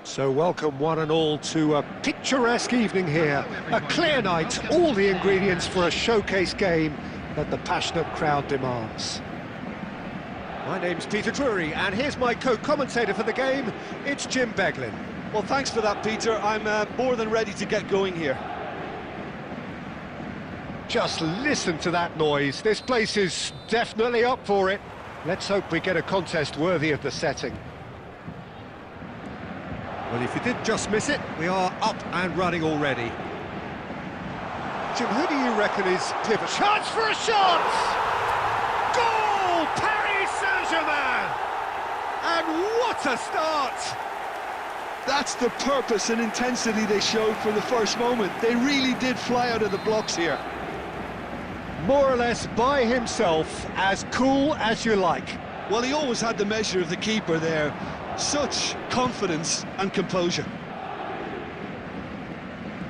So welcome one and all to a picturesque evening here. A clear night, all the ingredients for a showcase game that the passionate crowd demands. My name's Peter Drury, and here's my co-commentator for the game, it's Jim Beglin. Well, thanks for that, Peter. I'm more than ready to get going here. Just listen to that noise. This place is definitely up for it. Let's hope we get a contest worthy of the setting. Well, if you did just miss it, we are up and running already. Jim, who do you reckon is pivot? Chance for a shot! Goal! Paris Saint-Germain! And what a start! That's the purpose and intensity they showed from the first moment. They really did fly out of the blocks here. More or less by himself, as cool as you like. Well, he always had the measure of the keeper there. Such confidence and composure.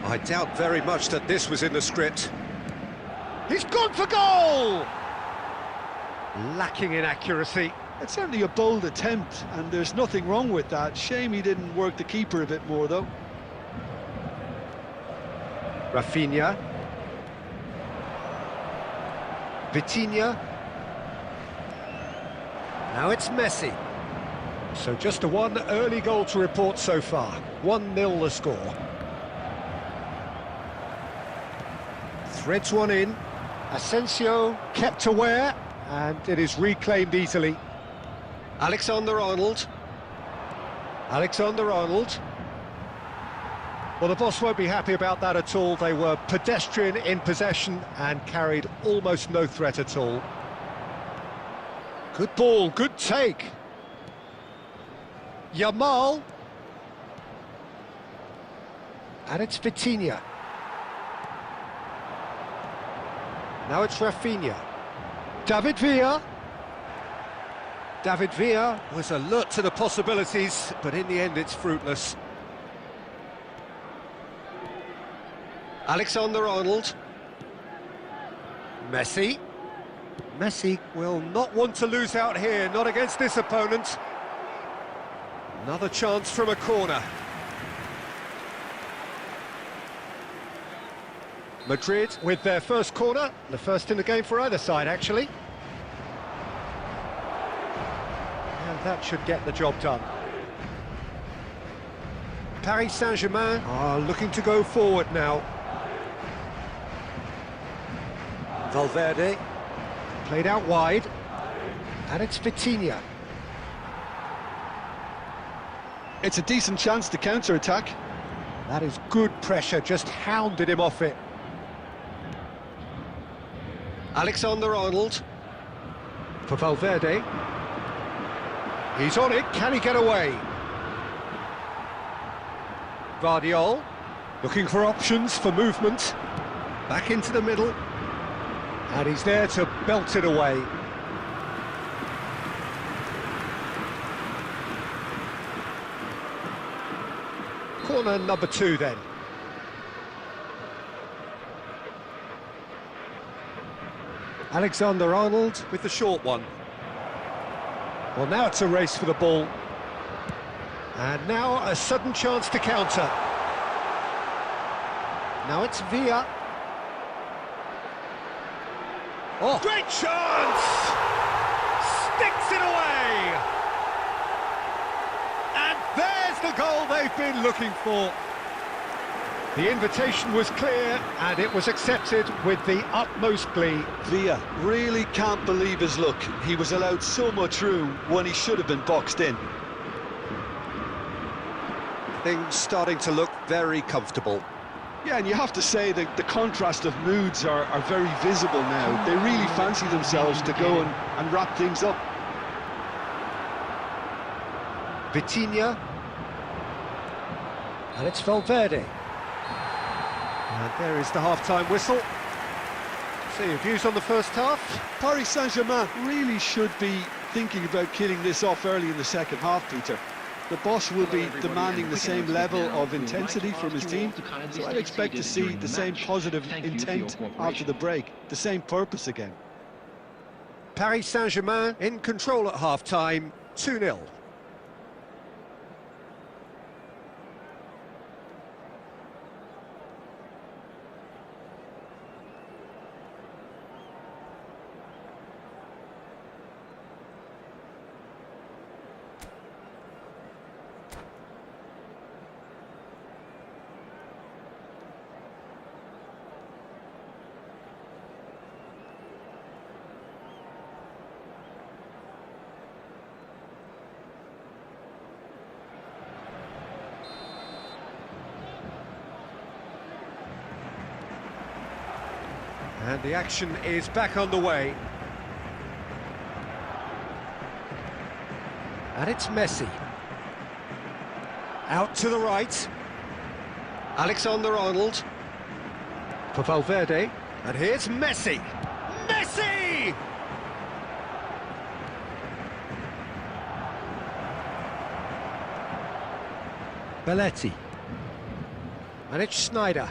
I doubt very much that this was in the script. He's gone for goal! Lacking in accuracy. It's certainly a bold attempt, and there's nothing wrong with that. Shame he didn't work the keeper a bit more, though. Rafinha. Vitinha. Now it's Messi. So just a one early goal to report so far. 1-0 the score. Threads one in. Asensio kept aware, and it is reclaimed easily. Alexander-Arnold. Alexander-Arnold. Well, the boss won't be happy about that at all. They were pedestrian in possession and carried almost no threat at all. Good ball, good take. Yamal. And it's Vitinha. Now it's Rafinha. David Villa. David Villa was alert to the possibilities, but in the end it's fruitless. Alexander-Arnold. Messi. Messi will not want to lose out here, not against this opponent. Another chance from a corner. Madrid with their first corner, the first in the game for either side, actually. And that should get the job done. Paris Saint-Germain are looking to go forward now. Valverde, played out wide, and it's Vitinha. It's a decent chance to counter-attack. That is good pressure, just hounded him off it. Alexander-Arnold for Valverde. He's on it, can he get away? Guardiola, looking for options for movement. Back into the middle. And he's there to belt it away. Corner number 2 then. Alexander-Arnold with the short one. Well, now it's a race for the ball. And now a sudden chance to counter. Now it's Villa. Oh, great chance! Sticks it away! And there's the goal they've been looking for. The invitation was clear, and it was accepted with the utmost glee. Villa really can't believe his luck. He was allowed so much room when he should have been boxed in. Things starting to look very comfortable. Yeah, and you have to say that the contrast of moods are very visible now. They really fancy themselves to go and wrap things up. Vitinha. And it's Valverde. And there is the half-time whistle. So your views on the first half? Paris Saint-Germain really should be thinking about killing this off early in the second half, Peter. The boss will be demanding the same level of intensity from his team, so I'd expect to see the same positive intent after the break, the same purpose again. Paris Saint-Germain in control at half-time, 2-0. And the action is back underway. And it's Messi. Out to the right. Alexander-Arnold. For Valverde. And here's Messi. Messi! Belletti. And it's Schneider.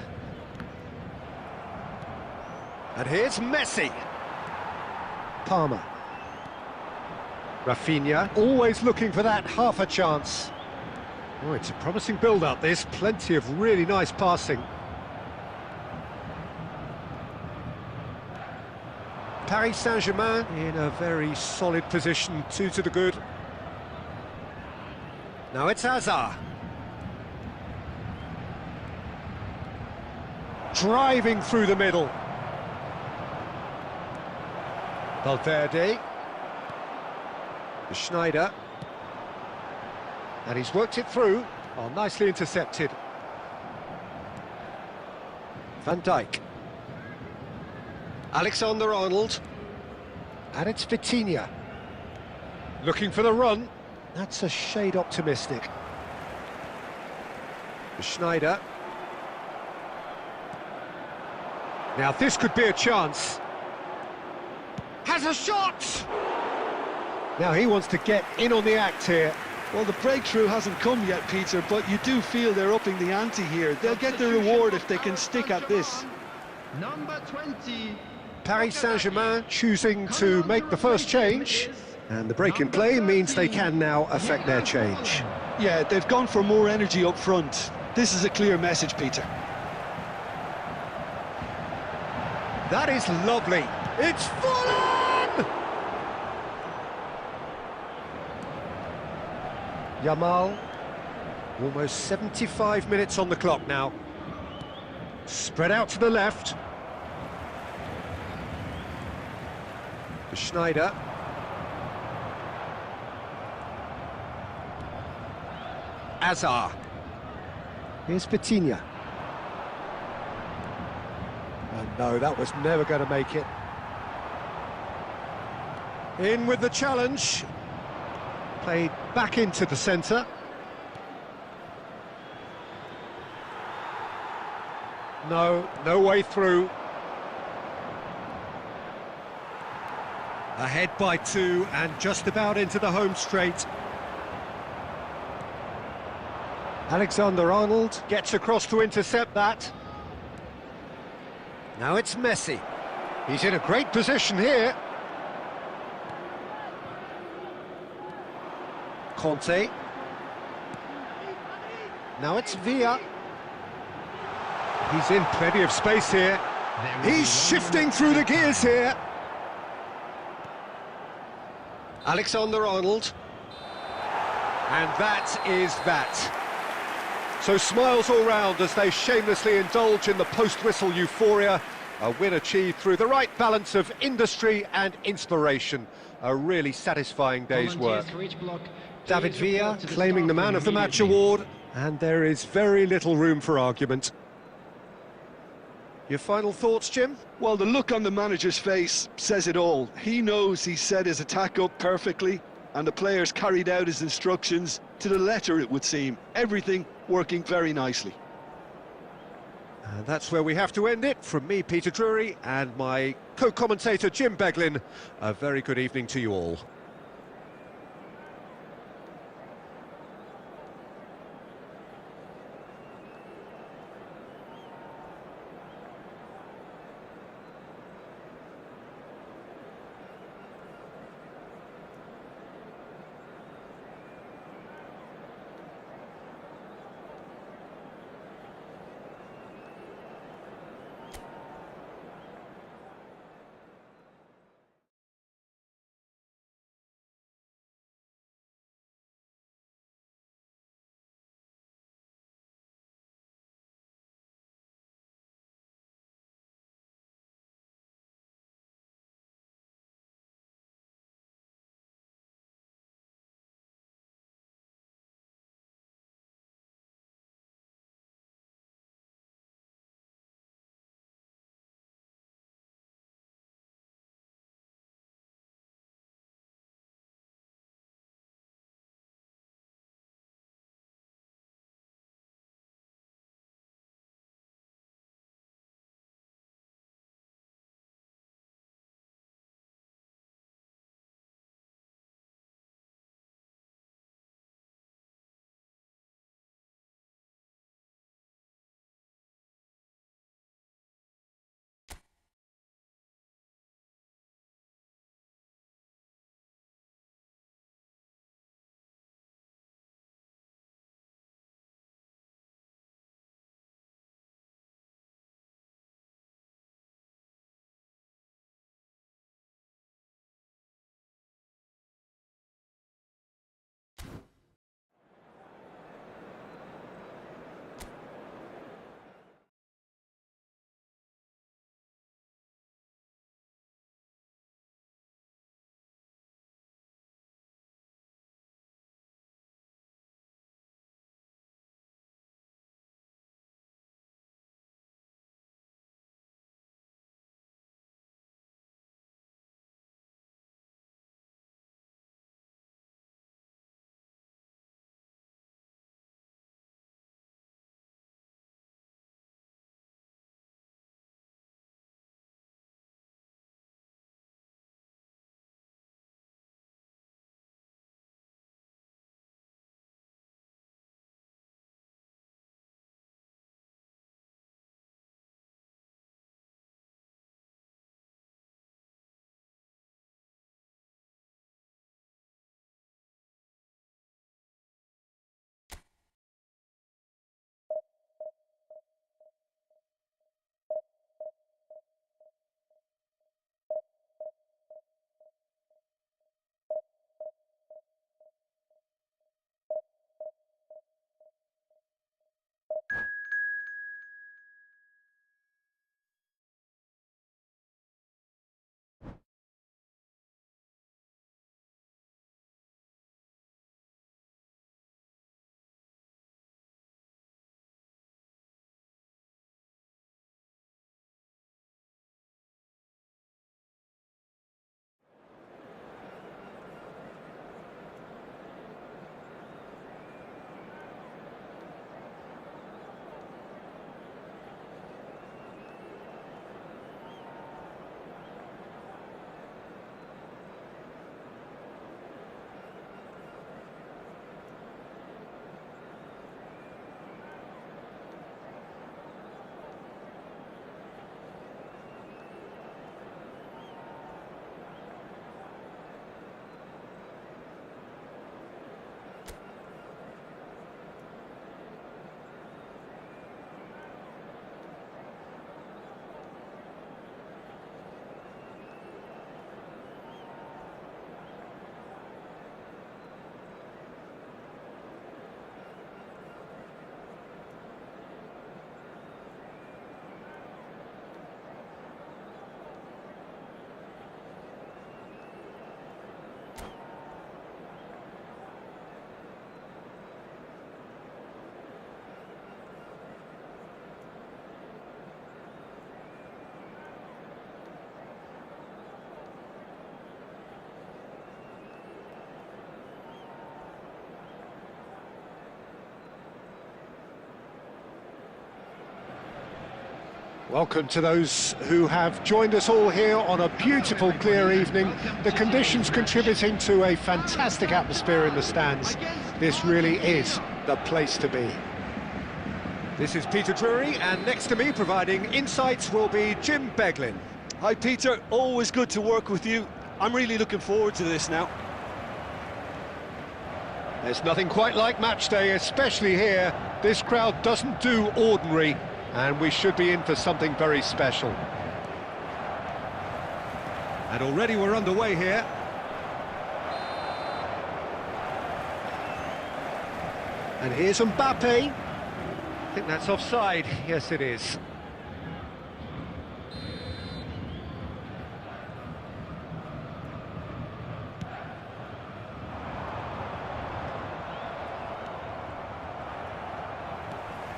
And here's Messi. Palmer. Rafinha, always looking for that half a chance. Oh, it's a promising build-up, this. Plenty of really nice passing. Paris Saint-Germain in a very solid position, 2 to the good. Now it's Hazard. Driving through the middle. Valverde. Schneider. And he's worked it through. Oh, nicely intercepted. Van Dijk. Alexander-Arnold. And it's Vitinha. Looking for the run. That's a shade optimistic. Schneider. Now this could be a chance. Has a shot! Now he wants to get in on the act here. Well, the breakthrough hasn't come yet, Peter, but you do feel they're upping the ante here. They'll get the reward if they can stick at this. Number 20. Paris Saint-Germain choosing to make the first change, and the break in play means they can now affect their change. Yeah, they've gone for more energy up front. This is a clear message, Peter. That is lovely. It's full on! Yamal, almost 75 minutes on the clock now. Spread out to the left. Schneider. Hazard. Here's Vitinha. Oh no, that was never going to make it. In with the challenge. Played back into the centre. No way through. Ahead by 2 and just about into the home straight. Alexander-Arnold gets across to intercept that. Now it's Messi. He's in a great position here. Conte. Now it's Villa. He's in plenty of space here. He's shifting through the gears here. Alexander-Arnold. And that is that. So smiles all round as they shamelessly indulge in the post-whistle euphoria. A win achieved through the right balance of industry and inspiration. A really satisfying day's work. David Villa claiming the Man of the Match award, and there is very little room for argument. Your final thoughts, Jim? Well, the look on the manager's face says it all. He knows he set his attack up perfectly, and the players carried out his instructions to the letter, it would seem. Everything working very nicely. And that's where we have to end it. From me, Peter Drury, and my co-commentator, Jim Beglin. A very good evening to you all. Welcome to those who have joined us all here on a beautiful, clear evening. The conditions contributing to a fantastic atmosphere in the stands. This really is the place to be. This is Peter Drury, and next to me providing insights will be Jim Beglin. Hi Peter, always good to work with you. I'm really looking forward to this now. There's nothing quite like match day, especially here. This crowd doesn't do ordinary, and we should be in for something very special. And already we're underway here. And here's Mbappe. I think that's offside. Yes, it is.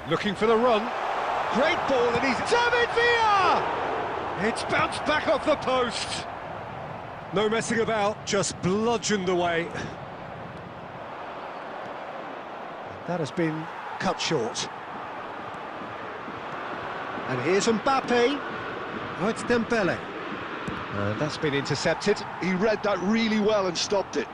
Looking for the run. Great ball, and he's... David Villa! It's bounced back off the post. No messing about, just bludgeoned away. That has been cut short. And here's Mbappe. Oh, it's Dembele. That's been intercepted. He read that really well and stopped it.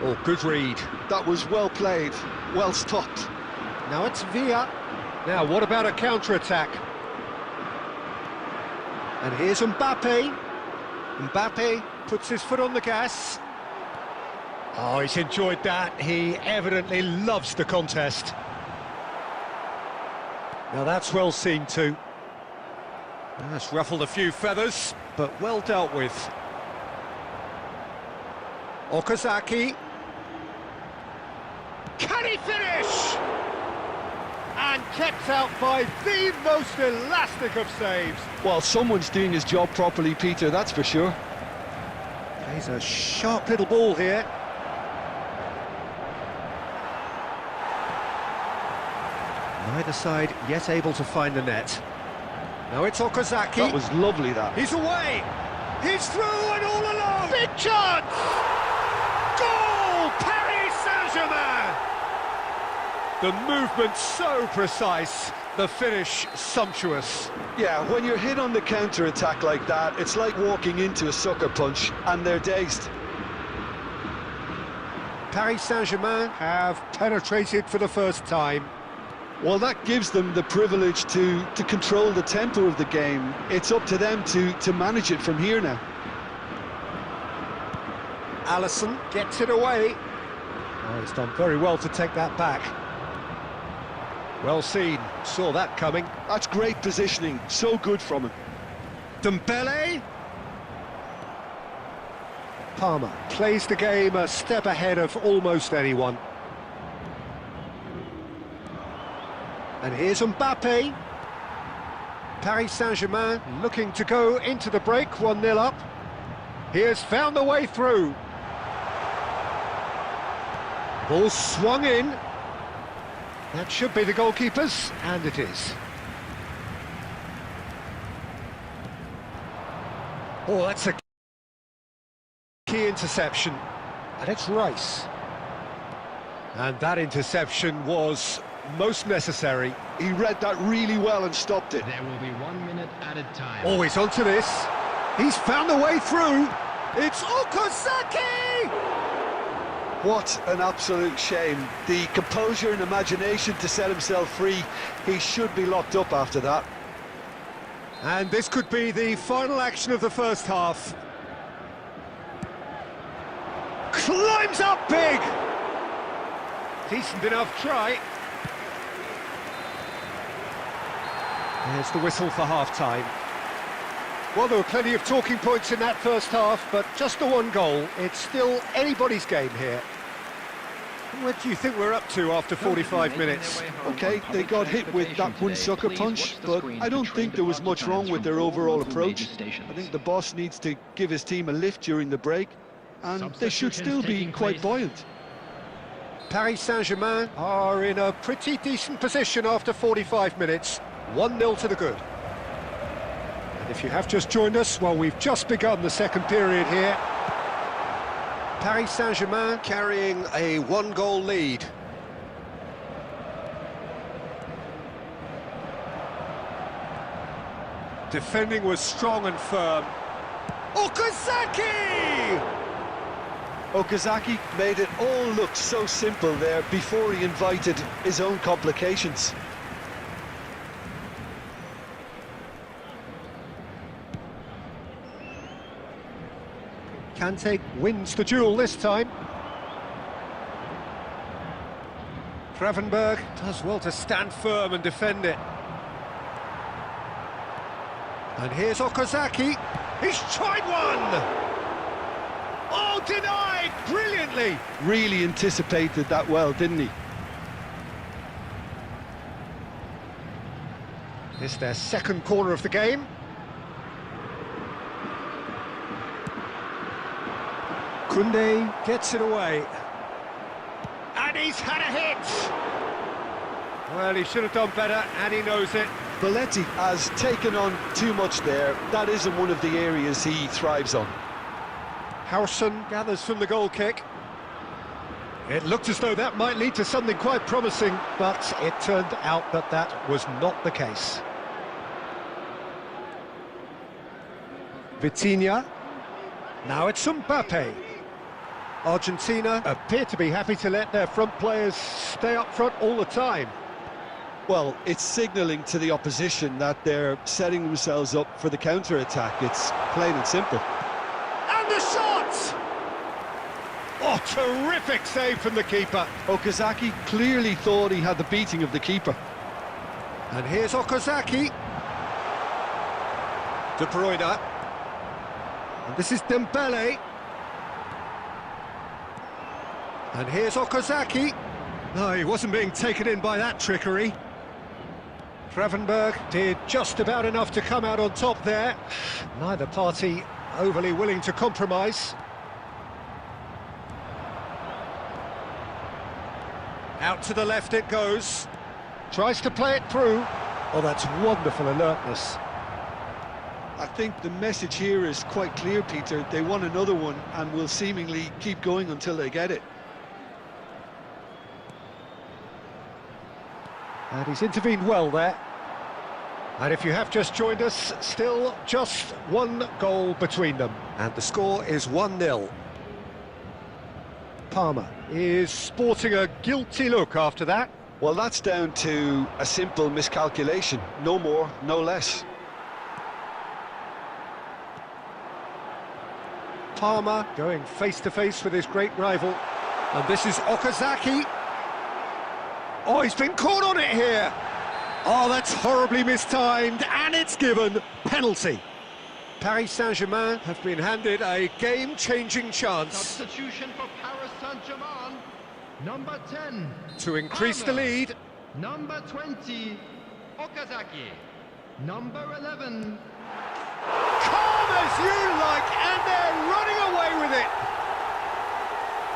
Oh, good read. That was well played, well stopped. Now it's Villa. Now, what about a counter-attack? And here's Mbappe. Mbappe puts his foot on the gas. Oh, he's enjoyed that. He evidently loves the contest. Now that's well seen too. That's ruffled a few feathers, but well dealt with. Okazaki. Can he finish? And kept out by the most elastic of saves. Well, someone's doing his job properly, Peter, that's for sure. He's a sharp little ball here. Neither side yet able to find the net. Now it's Okazaki. That was lovely, that. He's away. He's through and all alone. Big chance. Goal! Paris Saint-Germain. The movement so precise. The finish sumptuous. Yeah, when you're hit on the counter-attack like that, it's like walking into a sucker punch, and they're dazed. Paris Saint-Germain have penetrated for the first time. Well, that gives them the privilege to control the tempo of the game. It's up to them to manage it from here now. Alisson gets it away. Oh, he's done very well to take that back. Well seen, saw that coming. That's great positioning, so good from him. Dembele. Palmer plays the game a step ahead of almost anyone. And here's Mbappe. Paris Saint-Germain looking to go into the break, 1-0 up. He has found the way through. Ball swung in. That should be the goalkeeper's, and it is. Oh, that's a key interception. And it's Rice. And that interception was most necessary. He read that really well and stopped it. There will be 1 minute added time. Oh, he's onto this. He's found the way through. It's Okazaki! What an absolute shame. The composure and imagination to set himself free. He should be locked up after that. And this could be the final action of the first half. Climbs up big! Decent enough try. There's the whistle for half-time. Well, there were plenty of talking points in that first half, but just the one goal. It's still anybody's game here. What do you think we're up to after 45 minutes? Okay, they got hit with that one sucker punch, but I don't think there was much wrong with their overall approach. I think the boss needs to give his team a lift during the break, and they should still be quite buoyant. Paris Saint-Germain are in a pretty decent position after 45 minutes. 1-0 to the good. And if you have just joined us, well, we've just begun the second period here. Paris Saint-Germain carrying a one-goal lead. Defending was strong and firm. Okazaki! Okazaki made it all look so simple there before he invited his own complications. Kante wins the duel this time. Gravenberg does well to stand firm and defend it. And here's Okazaki. He's tried one! Oh, denied brilliantly! Really anticipated that well, didn't he? It's their second corner of the game. Koundé gets it away. And he's had a hit! Well, he should have done better, and he knows it. Belletti has taken on too much there. That isn't one of the areas he thrives on. Howson gathers from the goal kick. It looked as though that might lead to something quite promising, but it turned out that that was not the case. Vitinha. Now it's Mbappe. Argentina appear to be happy to let their front players stay up front all the time. Well, it's signalling to the opposition that they're setting themselves up for the counter-attack. It's plain and simple. And the shot! Oh, terrific save from the keeper. Okazaki clearly thought he had the beating of the keeper. And here's Okazaki. De Bruyne. And this is Dembele. And here's Okazaki. No, he wasn't being taken in by that trickery. Gravenberg did just about enough to come out on top there. Neither party overly willing to compromise. Out to the left it goes. Tries to play it through. Oh, that's wonderful alertness. I think the message here is quite clear, Peter. They want another one and will seemingly keep going until they get it. And he's intervened well there. And if you have just joined us, still just one goal between them. And the score is 1-0. Palmer is sporting a guilty look after that. Well, that's down to a simple miscalculation. No more, no less. Palmer going face-to-face with his great rival. And this is Okazaki. Oh, he's been caught on it here. Oh, that's horribly mistimed, and it's given penalty. Paris Saint-Germain have been handed a game-changing chance Substitution for Paris Saint-Germain. Number 10. to increase the lead. Number 20. Okazaki. Number 11. Calm as you like, and they're running away with it.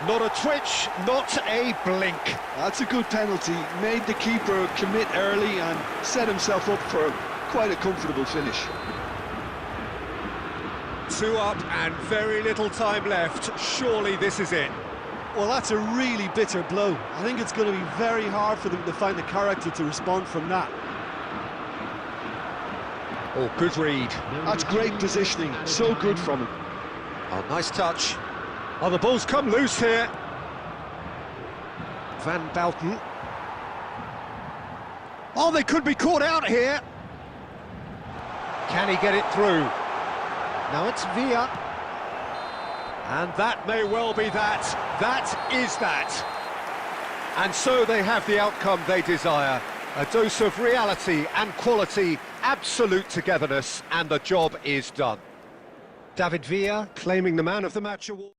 Not a twitch, not a blink. That's a good penalty. Made the keeper commit early and set himself up for quite a comfortable finish. 2 up and very little time left. Surely this is it. Well, that's a really bitter blow. I think it's going to be very hard for them to find the character to respond from that. Oh, good read. That's great positioning. So good from him. Oh, nice touch. Oh, the ball's come loose here. Van Bouten. Oh, they could be caught out here. Can he get it through? Now it's Villa. And that may well be that. That is that. And so they have the outcome they desire. A dose of reality and quality, absolute togetherness, and the job is done. David Villa claiming the Man of the Match award.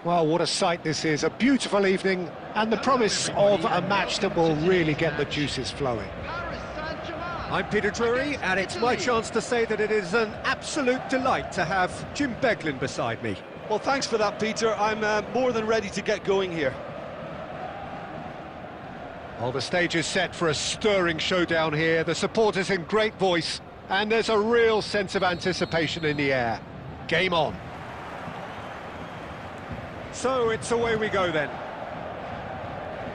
Well, what a sight this is, a beautiful evening, and the promise of a match that will really get the juices flowing. Paris Saint-Germain. I'm Peter Drury, and it's my chance to say that it is an absolute delight to have Jim Beglin beside me. Well, thanks for that, Peter. I'm more than ready to get going here. Well, the stage is set for a stirring showdown here. The supporters in great voice, and there's a real sense of anticipation in the air. Game on. So it's away we go then.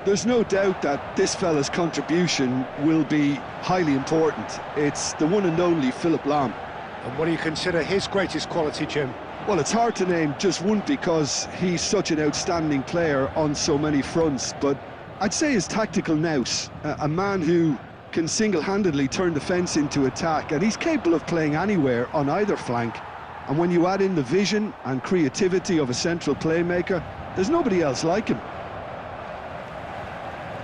There's no doubt that this fella's contribution will be highly important. It's the one and only Philipp Lahm. And what do you consider his greatest quality, Jim? Well, it's hard to name just one because he's such an outstanding player on so many fronts, but I'd say his tactical nous, a man who can single-handedly turn defence into attack, and he's capable of playing anywhere on either flank. And when you add in the vision and creativity of a central playmaker, there's nobody else like him.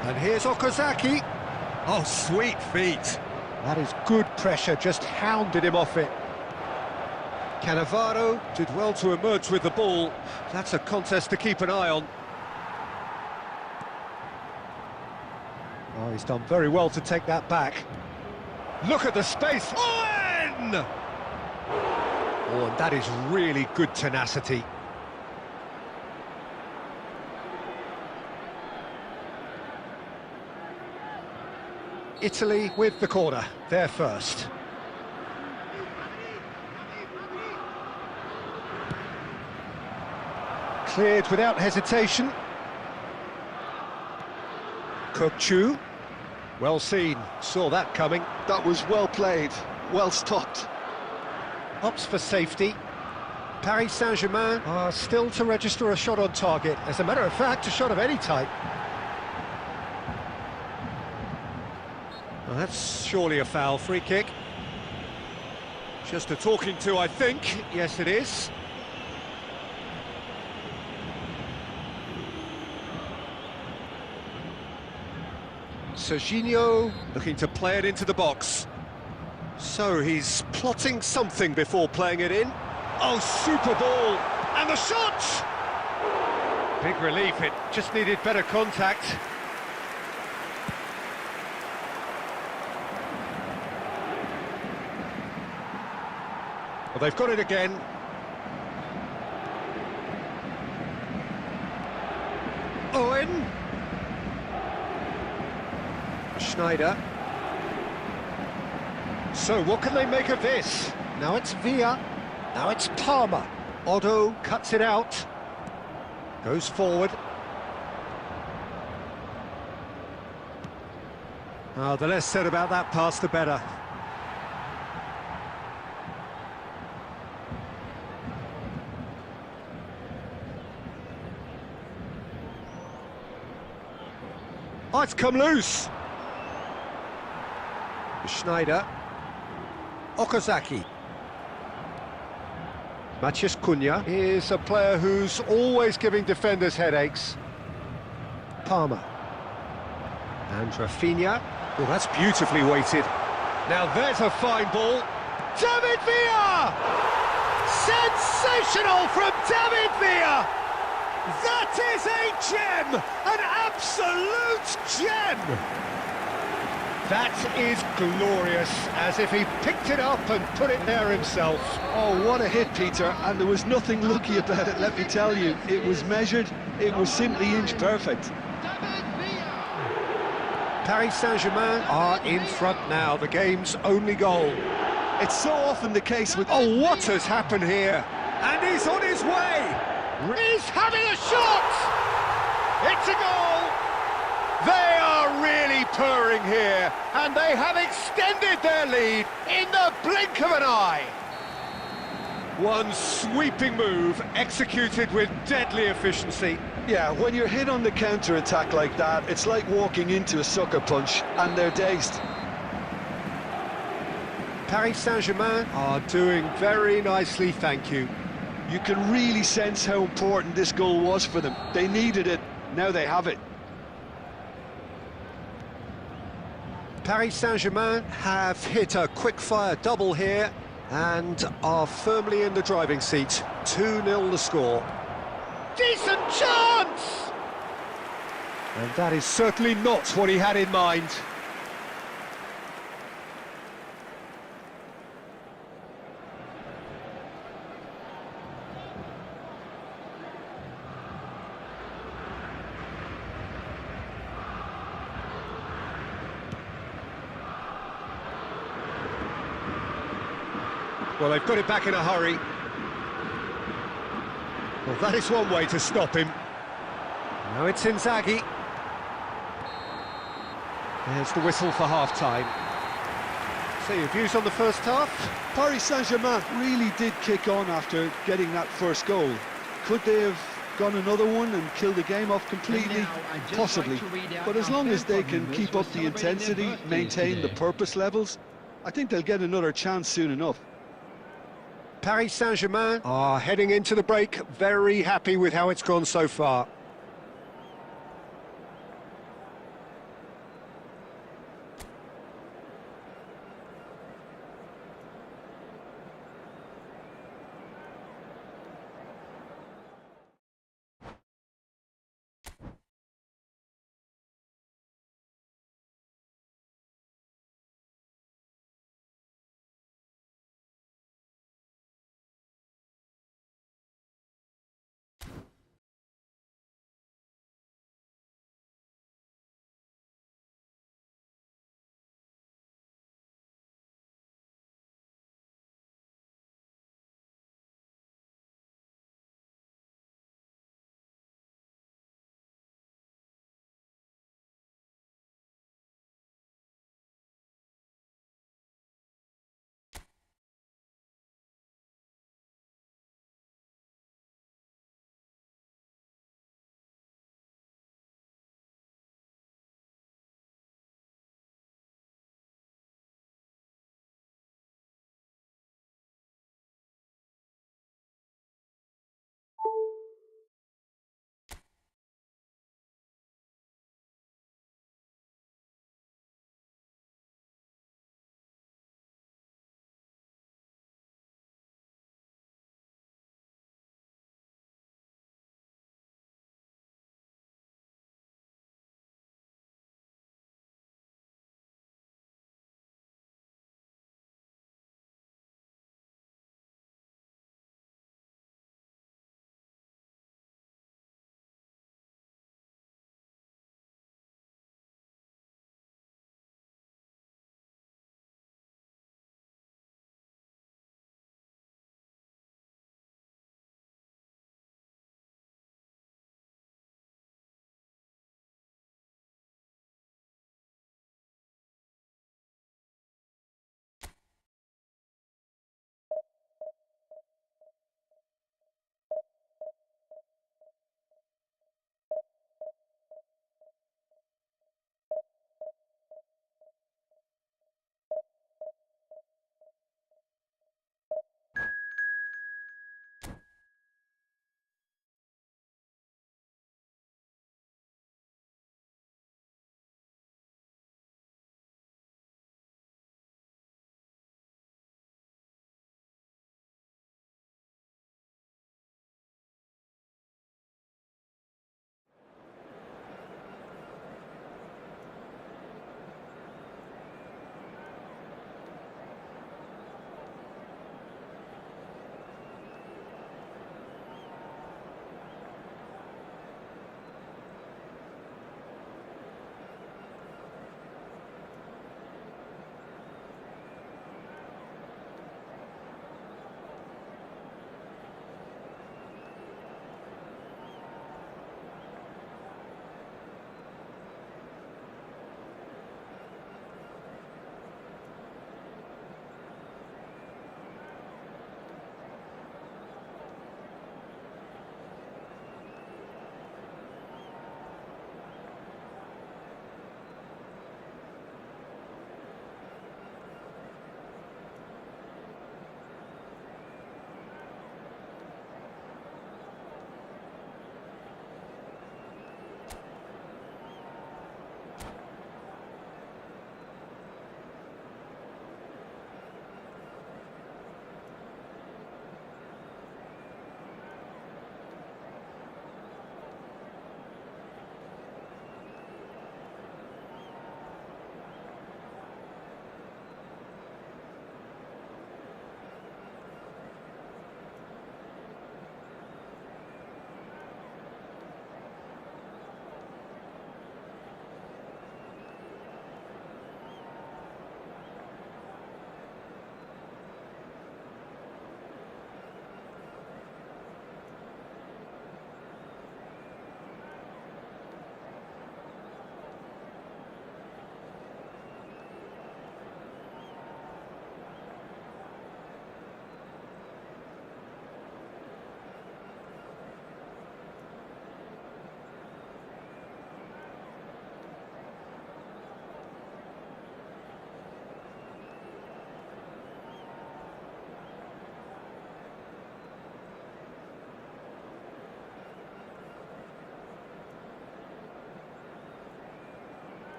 And here's Okazaki. Oh, sweet feet. That is good pressure, just hounded him off it. Cannavaro did well to emerge with the ball. That's a contest to keep an eye on. Oh, he's done very well to take that back. Look at the space. Owen! Oh, and that is really good tenacity. Italy with the corner, they're first. Cleared without hesitation. Kokchu, well seen, saw that coming. That was well played, well stopped. Opts for safety. Paris Saint-Germain are still to register a shot on target. As a matter of fact, a shot of any type. Well, that's surely a foul. Free kick. Just a talking to, I think. Yes, it is. Serginho Looking to play it into the box. So he's plotting something before playing it in. Oh, super ball! And the shot! big relief, it just needed better contact. Well, they've got it again. Owen. Schneider. So what can they make of this? Now it's Villa, now it's Palmer. Otto cuts it out, goes forward. Oh, the less said about that pass, the better. Oh, it's come loose. Schneider. Okazaki. Matheus Cunha is a player who's always giving defenders headaches. Palmer. And Rafinha. Oh, that's beautifully weighted. Now there's a fine ball. David Villa! Sensational from David Villa! That is a gem! An absolute gem! That is glorious, as if he picked it up and put it there himself. Oh, what a hit, Peter, and there was nothing lucky about it, let me tell you. It was measured, it was simply inch perfect. Paris Saint-Germain are in front now, the game's only goal. It's so often the case with... Oh, what has happened here? And he's on his way! He's having a shot! It's a goal! They are really purring here, and they have extended their lead in the blink of an eye. One sweeping move executed with deadly efficiency. Yeah, when you're hit on the counter-attack like that, it's like walking into a sucker punch, and they're dazed. Paris Saint-Germain are doing very nicely, thank you. You can really sense how important this goal was for them. They needed it, now they have it. Paris Saint-Germain have hit a quick-fire double here and are firmly in the driving seat. 2-0 the score. decent chance! And that is certainly not what he had in mind. Well, they've got it back in a hurry. Well, that is one way to stop him. Now it's Inzaghi. There's the whistle for half-time. So, your views on the first half? Paris Saint-Germain really did kick on after getting that first goal. Could they have gone another one and killed the game off completely? Possibly. But as long as they can keep up the intensity, maintain the purpose levels, I think they'll get another chance soon enough. Paris Saint-Germain are heading into the break very happy with how it's gone so far.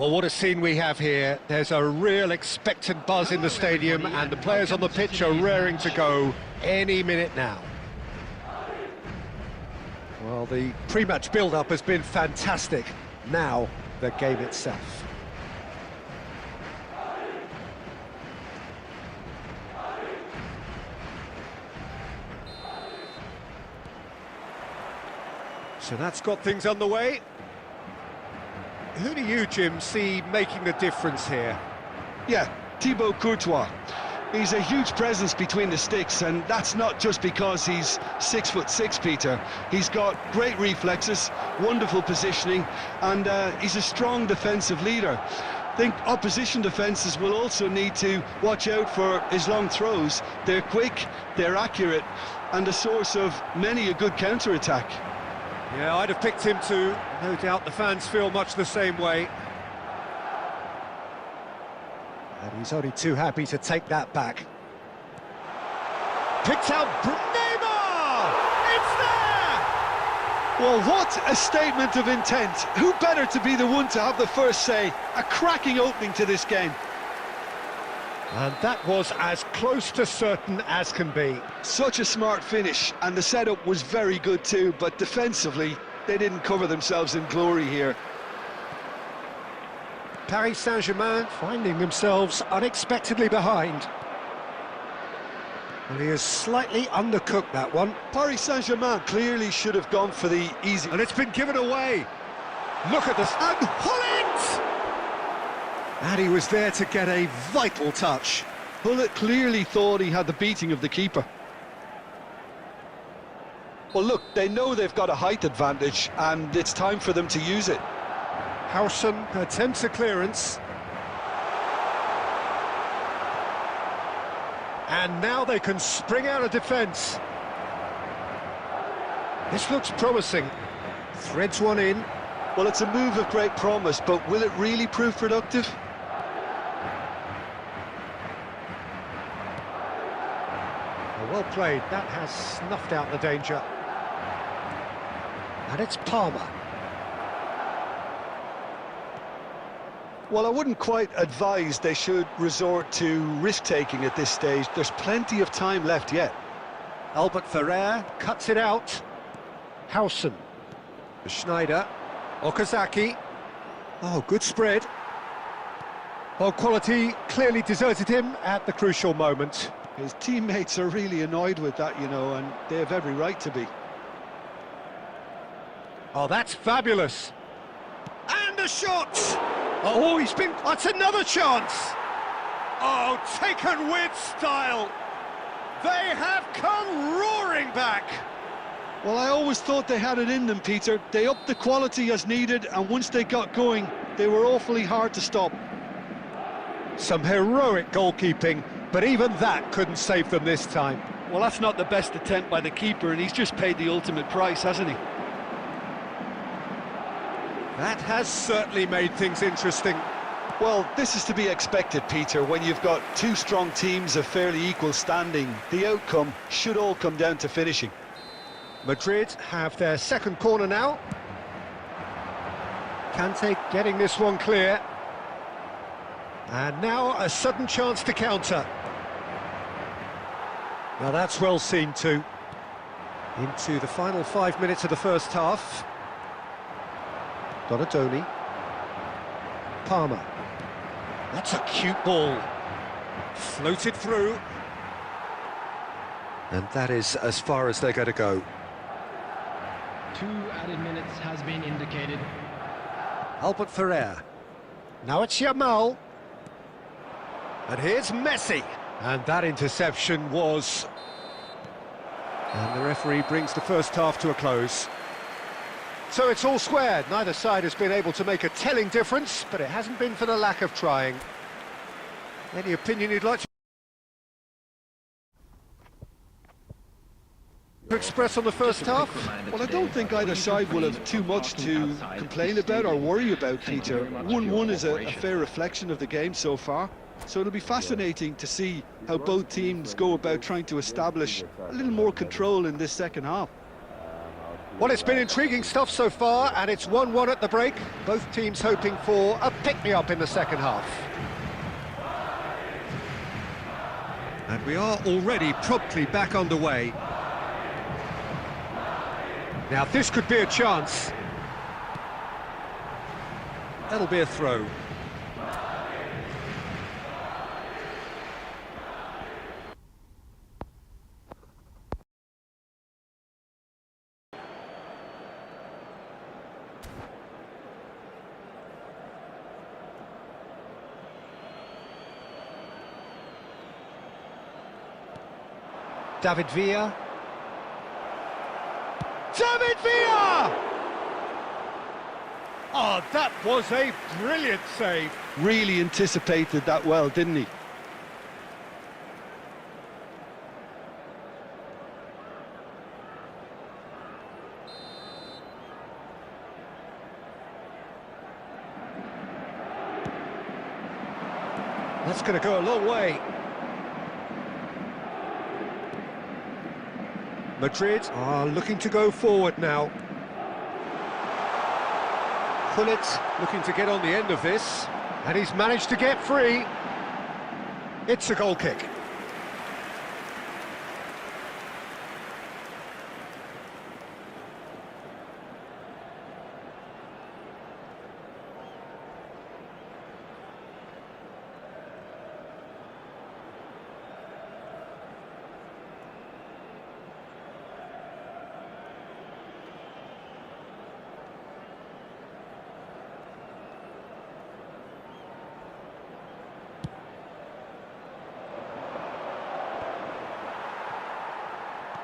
Well, what a scene we have here. There's a real expectant buzz in the stadium, and the players on the pitch are raring to go any minute now. Well, the pre-match build-up has been fantastic. Now, the game itself. So that's got things underway. Who do you, Jim, see making the difference here? Yeah, Thibaut Courtois. He's a huge presence between the sticks, and that's not just because he's 6'6", Peter. He's got great reflexes, wonderful positioning, and he's a strong defensive leader. I think opposition defences will also need to watch out for his long throws. They're quick, they're accurate, and a source of many a good counter-attack. Yeah, I'd have picked him too. No doubt the fans feel much the same way. And he's only too happy to take that back. Picked out Neymar! It's there! Well, what a statement of intent. Who better to be the one to have the first say? A cracking opening to this game. And that was as close to certain as can be. Such a smart finish, and the setup was very good too, but defensively, they didn't cover themselves in glory here. Paris Saint-Germain finding themselves unexpectedly behind. Well, he has slightly undercooked that one. Paris Saint-Germain clearly should have gone for the easy... And it's been given away. Look at this. And Hullet! And he was there to get a vital touch. Hullet clearly thought he had the beating of the keeper. Well, look, they know they've got a height advantage, and it's time for them to use it. Howson attempts a clearance. And now they can spring out of defence. This looks promising. Threads one in. Well, it's a move of great promise, but will it really prove productive? Well played. That has snuffed out the danger. And it's Palmer. Well, I wouldn't quite advise they should resort to risk-taking at this stage. There's plenty of time left yet. Albert Ferrer cuts it out. Howson. Schneider. Okazaki. Oh, good spread. Well, quality clearly deserted him at the crucial moment. His teammates are really annoyed with that, you know, and they have every right to be. Oh, that's fabulous. And a shot! Oh, he's been... That's another chance! Oh, taken with style! They have come roaring back! Well, I always thought they had it in them, Peter. They upped the quality as needed, and once they got going, they were awfully hard to stop. Some heroic goalkeeping, but even that couldn't save them this time. Well, that's not the best attempt by the keeper, and he's just paid the ultimate price, hasn't he? That has certainly made things interesting. Well, this is to be expected, Peter. When you've got two strong teams of fairly equal standing, the outcome should all come down to finishing. Madrid have their second corner now. Kante getting this one clear. And now a sudden chance to counter. Now that's well seen too. Into the final 5 minutes of the first half. Donatoni. Palmer. That's a cute ball. Floated through. And that is as far as they're going to go. 2 added minutes has been indicated. Albert Ferrer. Now it's Yamal. And here's Messi. And that interception was... And the referee brings the first half to a close. So it's all squared. Neither side has been able to make a telling difference, but it hasn't been for the lack of trying. Any opinion you'd like to express on the first half? Well, I don't think either side will have too much to complain about or worry about, Peter. 1-1 is a fair reflection of the game so far. So it'll be fascinating to see how both teams go about trying to establish a little more control in this second half. Well, it's been intriguing stuff so far, and it's 1-1 at the break. Both teams hoping for a pick-me-up in the second half. And we are already promptly back underway. Now, this could be a chance. That'll be a throw. David Villa. David Villa! Oh, that was a brilliant save. Really anticipated that well, didn't he? That's going to go a long way. Madrid are looking to go forward now. Gullit looking to get on the end of this, and he's managed to get free. It's a goal kick.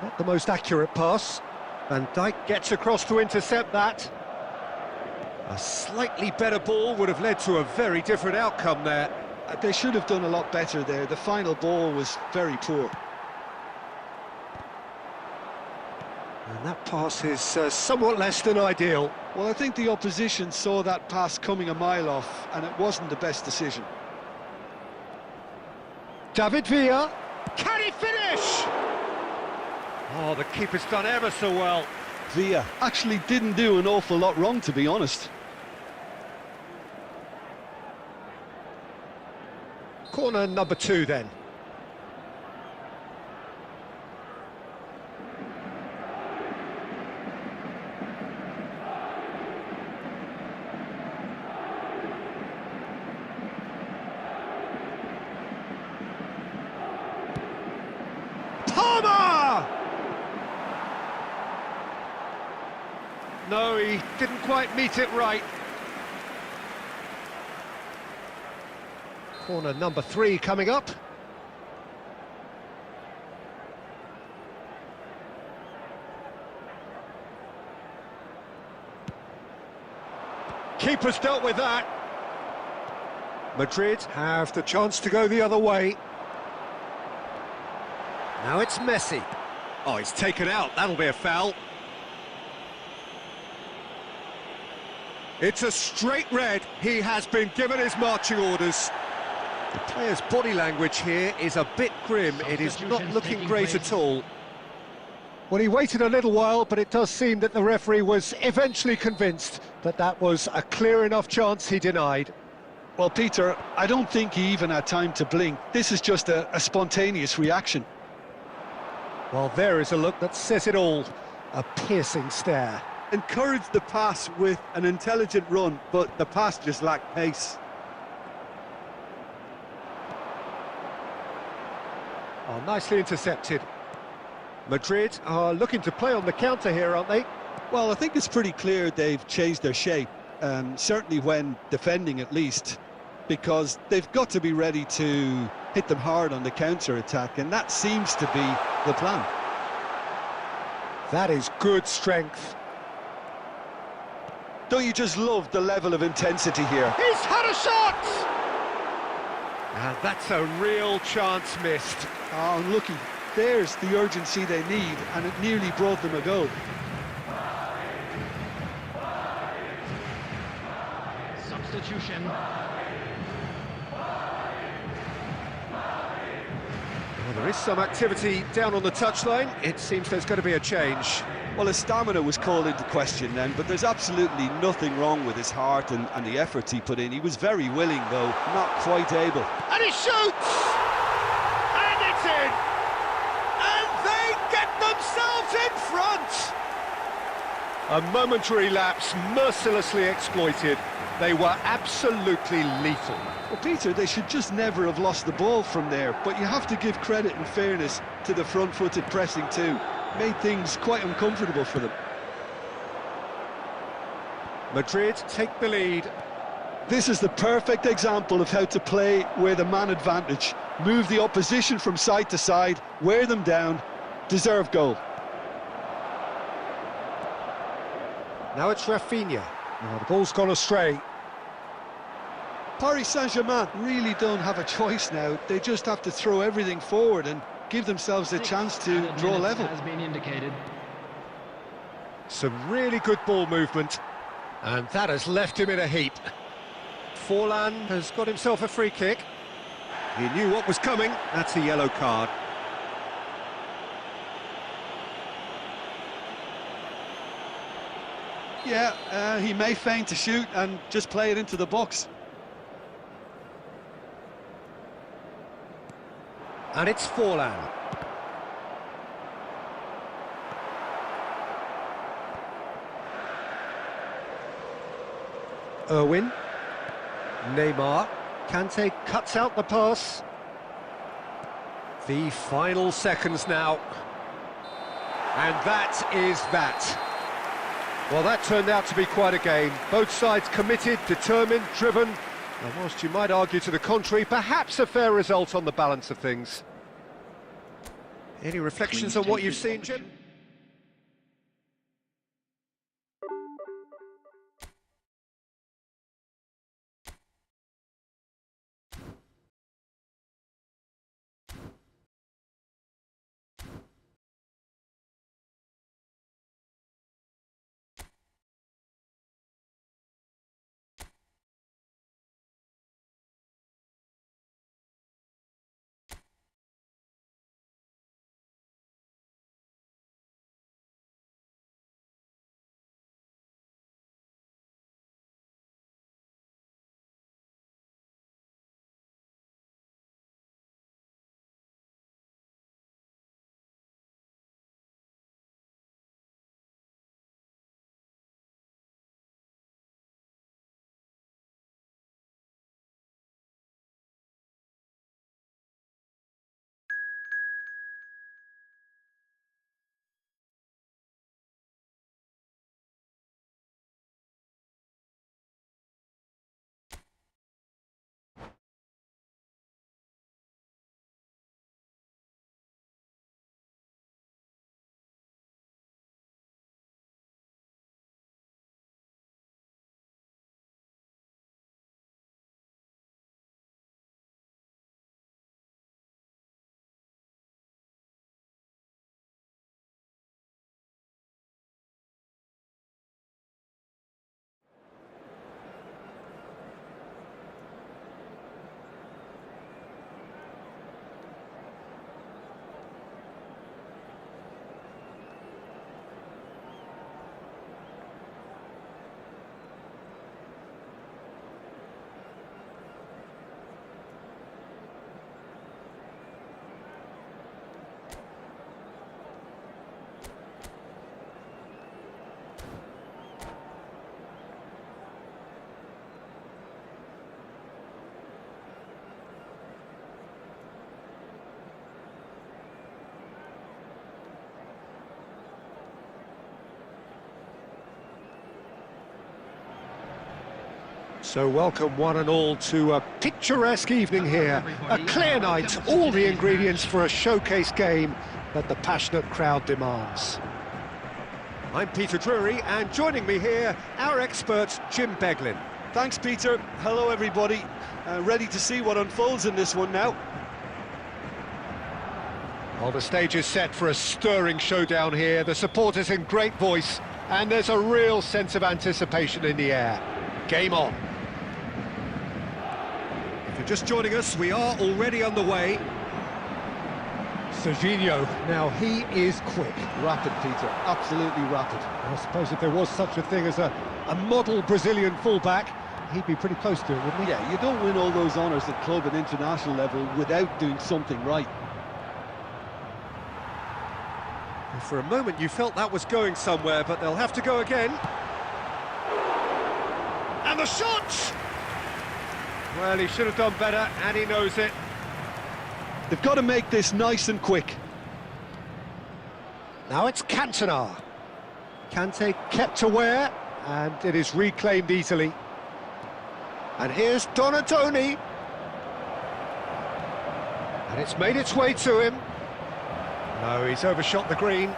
Not the most accurate pass. Van Dijk gets across to intercept that. A slightly better ball would have led to a very different outcome there. They should have done a lot better there. The final ball was very poor. And that pass is somewhat less than ideal. Well, I think the opposition saw that pass coming a mile off, and it wasn't the best decision. David Villa. Can he finish? Oh, the keeper's done ever so well. Villa actually didn't do an awful lot wrong, to be honest. Corner number 2 then. No, he didn't quite meet it right. Corner number 3 coming up. Keeper's dealt with that. Madrid have the chance to go the other way. Now it's Messi. Oh, he's taken out. That'll be a foul. It's a straight red. He has been given his marching orders. The player's body language here is a bit grim. It is not looking great at all. Well, he waited a little while, but it does seem that the referee was eventually convinced that that was a clear enough chance he denied. Well, Peter, I don't think he even had time to blink. This is just a spontaneous reaction. Well, there is a look that says it all. A piercing stare. Encouraged the pass with an intelligent run, but the pass just lacked pace. Oh, nicely intercepted. Madrid are looking to play on the counter here, aren't they? Well, I think it's pretty clear they've changed their shape, certainly when defending at least, because they've got to be ready to hit them hard on the counter-attack, and that seems to be the plan. That is good strength. Don't you just love the level of intensity here? He's had a shot! And that's a real chance missed. Oh, unlucky. There's the urgency they need, and it nearly brought them a goal. Substitution. Well, the There is some activity down on the touchline. It seems there's going to be a change. Well, his stamina was called into question then, but there's absolutely nothing wrong with his heart and the efforts he put in. He was very willing, though, not quite able. And he shoots! And it's in! And they get themselves in front! A momentary lapse, mercilessly exploited. They were absolutely lethal. Well, Peter, they should just never have lost the ball from there, but you have to give credit and fairness to the front-footed pressing too. Made things quite uncomfortable for them. Madrid take the lead. This is the perfect example of how to play with a man advantage. Move the opposition from side to side, wear them down, deserve goal. Now it's Rafinha. Oh, the ball's gone astray. Paris Saint-Germain really don't have a choice now. They just have to throw everything forward and give themselves a chance to draw level. Has been indicated. Some really good ball movement. And that has left him in a heap. Forlan has got himself a free kick. He knew what was coming. That's a yellow card. Yeah, he may feign to shoot and just play it into the box. And it's Forlan. Irwin. Neymar. Kante cuts out the pass. The final seconds now. And that is that. Well, that turned out to be quite a game. Both sides committed, determined, driven. And whilst you might argue to the contrary, perhaps a fair result on the balance of things. Any reflections on what you've seen, Jim? So welcome one and all to a picturesque evening here. A clear night, all the ingredients for a showcase game that the passionate crowd demands. I'm Peter Drury, and joining me here, our expert, Jim Beglin. Thanks, Peter. Hello, everybody. Ready to see what unfolds in this one now. Well, the stage is set for a stirring showdown here. The supporters in great voice, and there's a real sense of anticipation in the air. Game on. If you're just joining us, we are already on the way. Serginho, now he is quick. Rapid, Peter, absolutely rapid. I suppose if there was such a thing as a model Brazilian fullback, he'd be pretty close to it, wouldn't he? Yeah, you don't win all those honours at club and international level without doing something right. For a moment you felt that was going somewhere, but they'll have to go again. And the shot! Well, he should have done better, and he knows it. They've got to make this nice and quick. Now it's Cantona. Kante kept aware, and it is reclaimed easily. And here's Donatoni. And it's made its way to him. No, he's overshot the green.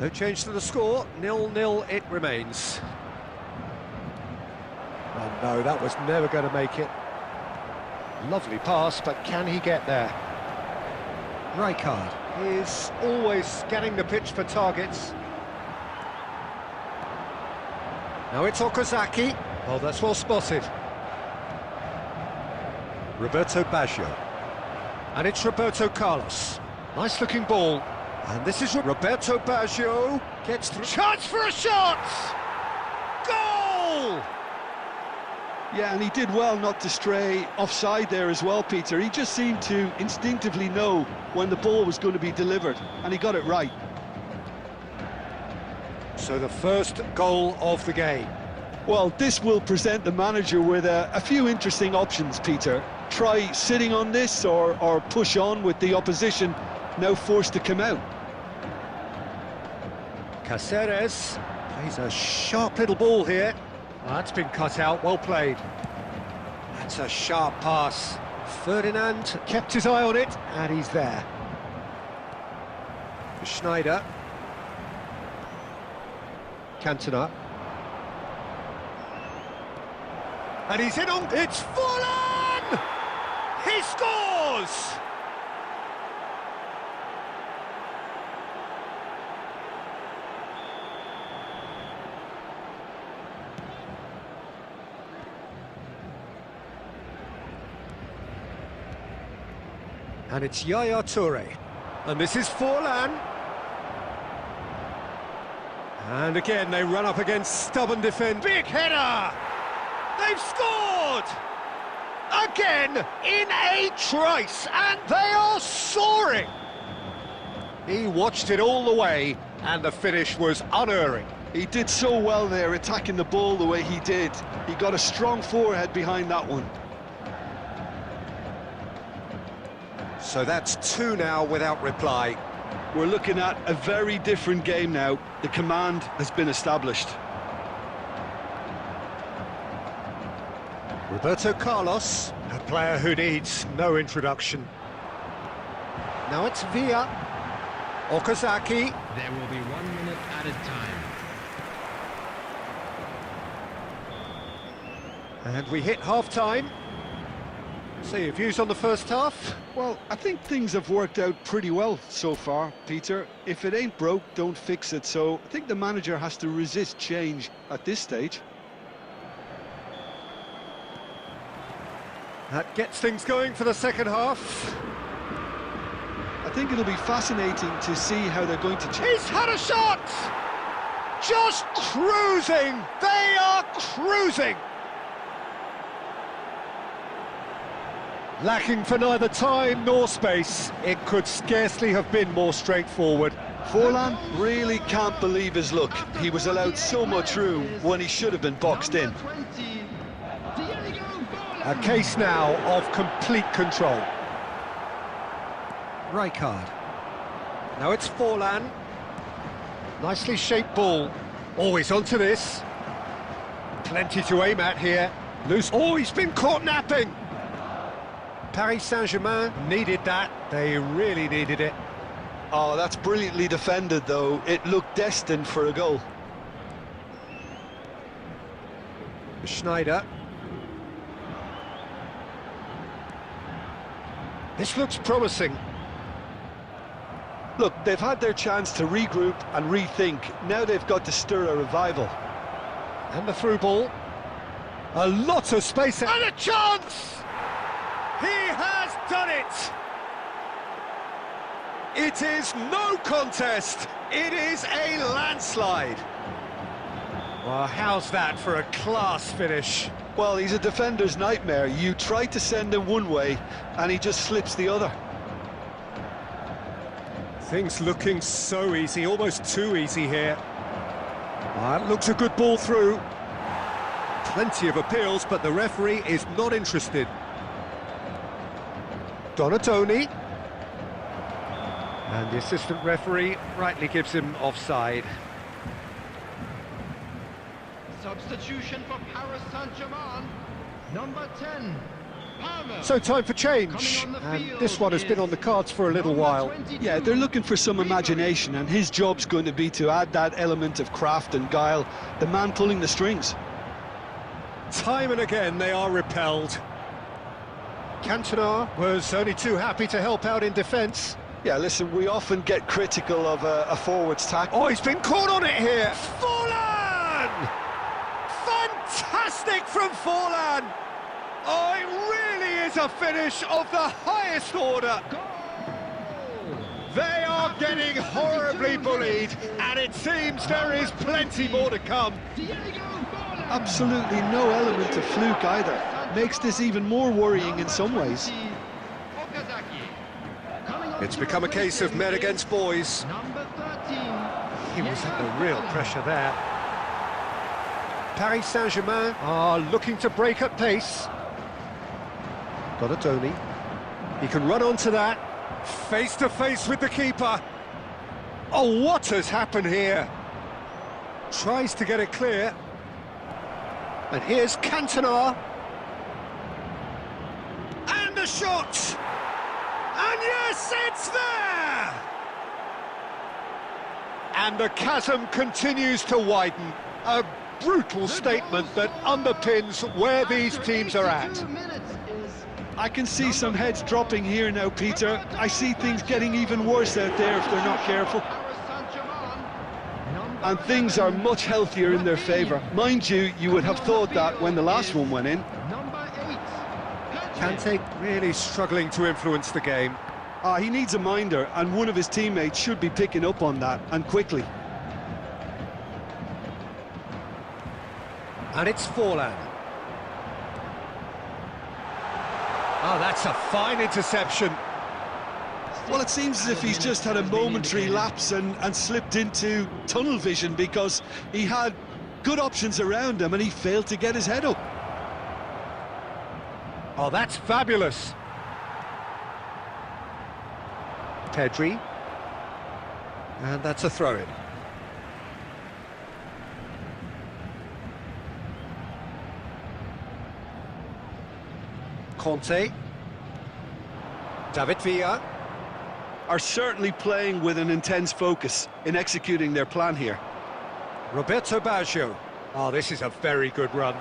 No change to the score, 0-0 it remains. Oh no, that was never going to make it. Lovely pass, but can he get there? Rijkaard is always scanning the pitch for targets. Now it's Okazaki. Oh, that's well spotted. Roberto Baggio. And it's Roberto Carlos. Nice looking ball. And this is Roberto Baggio. Gets through. Chance for a shot! Goal! Yeah, and he did well not to stray offside there as well, Peter. He just seemed to instinctively know when the ball was going to be delivered, and he got it right. So the first goal of the game. Well, this will present the manager with a few interesting options, Peter. Try sitting on this or push on with the opposition now forced to come out. Caceres plays a sharp little ball here. Oh, that's been cut out, well played. That's a sharp pass. Ferdinand kept his eye on it, and he's there. Schneider. Cantona. And he's in on... It's fallen! He scores! And it's Yaya Toure. And this is Forlan. And again, they run up against stubborn defence. Big header! They've scored! Again, in a trice, and they are soaring! He watched it all the way, and the finish was unerring. He did so well there, attacking the ball the way he did. He got a strong forehead behind that one. So that's two now without reply. We're looking at a very different game now. The command has been established. Roberto Carlos, a player who needs no introduction. Now it's Villa. Okazaki. There will be 1 minute added time. And we hit half-time. So your views on the first half? Well, I think things have worked out pretty well so far, Peter. If it ain't broke, don't fix it. So I think the manager has to resist change at this stage. That gets things going for the second half. I think it'll be fascinating to see how they're going to change. He's had a shot! Just cruising! They are cruising! Lacking for neither time nor space, it could scarcely have been more straightforward. Forlan really can't believe his luck. He was allowed so much room when he should have been boxed in. A case now of complete control. Rijkaard. Now it's Forlan. Nicely shaped ball. Always onto this. Plenty to aim at here. Loose. Oh, he's been caught napping. Paris Saint-Germain needed that. They really needed it. Oh, that's brilliantly defended, though. It looked destined for a goal. Schneider. This looks promising. Look, they've had their chance to regroup and rethink. Now they've got to stir a revival. And the through ball. A lot of space. And a chance! He has done it! It is no contest. It is a landslide. Well, how's that for a class finish? Well, he's a defender's nightmare. You try to send him one way, and he just slips the other. Things looking so easy, almost too easy here. That looks a good ball through. Plenty of appeals, but the referee is not interested. Donatoni. And the assistant referee rightly gives him offside. Substitution for Paris Saint-Germain. Number 10. Palmer. So time for change, Coming on the and field this one has been on the cards for a little number while. 22. Yeah, they're looking for some imagination, and his job's going to be to add that element of craft and guile, the man pulling the strings. Time and again they are repelled. Cantona was only too happy to help out in defence. Yeah, listen, we often get critical of a forward's tackle. Oh, he's been caught on it here! Forlan! Fantastic from Forlan! Oh, it really is a finish of the highest order. They are getting horribly bullied, and it seems there is plenty more to come. Absolutely no element of fluke either. Makes this even more worrying in some ways. Okazaki. It's become a case of men against boys. Number 13. He was under real pressure there. Paris Saint-Germain are looking to break at pace. Donatoni. He can run onto that. Face to face with the keeper. Oh, what has happened here? Tries to get it clear. And here's Cantona. And the shot! And yes, it's there! And the chasm continues to widen. A brutal statement that underpins where these teams are at. 52 minutes is I can see some heads dropping here now, Peter. I see things getting even worse out there if they're not careful. Paris Saint-Germain. Number And things are 11. much healthier in their favour. Mind you, you would have thought that when the last one went in. Number 8. Kante really struggling to influence the game. He needs a minder, and one of his teammates should be picking up on that, and quickly. And it's Forlan. Oh, that's a fine interception. Well, it seems as if he's just had a momentary lapse and slipped into tunnel vision, because he had good options around him and he failed to get his head up. Oh, that's fabulous. Pedri. And that's a throw-in. Conte. David Villa. Are certainly playing with an intense focus in executing their plan here. Roberto Baggio. Oh, this is a very good run.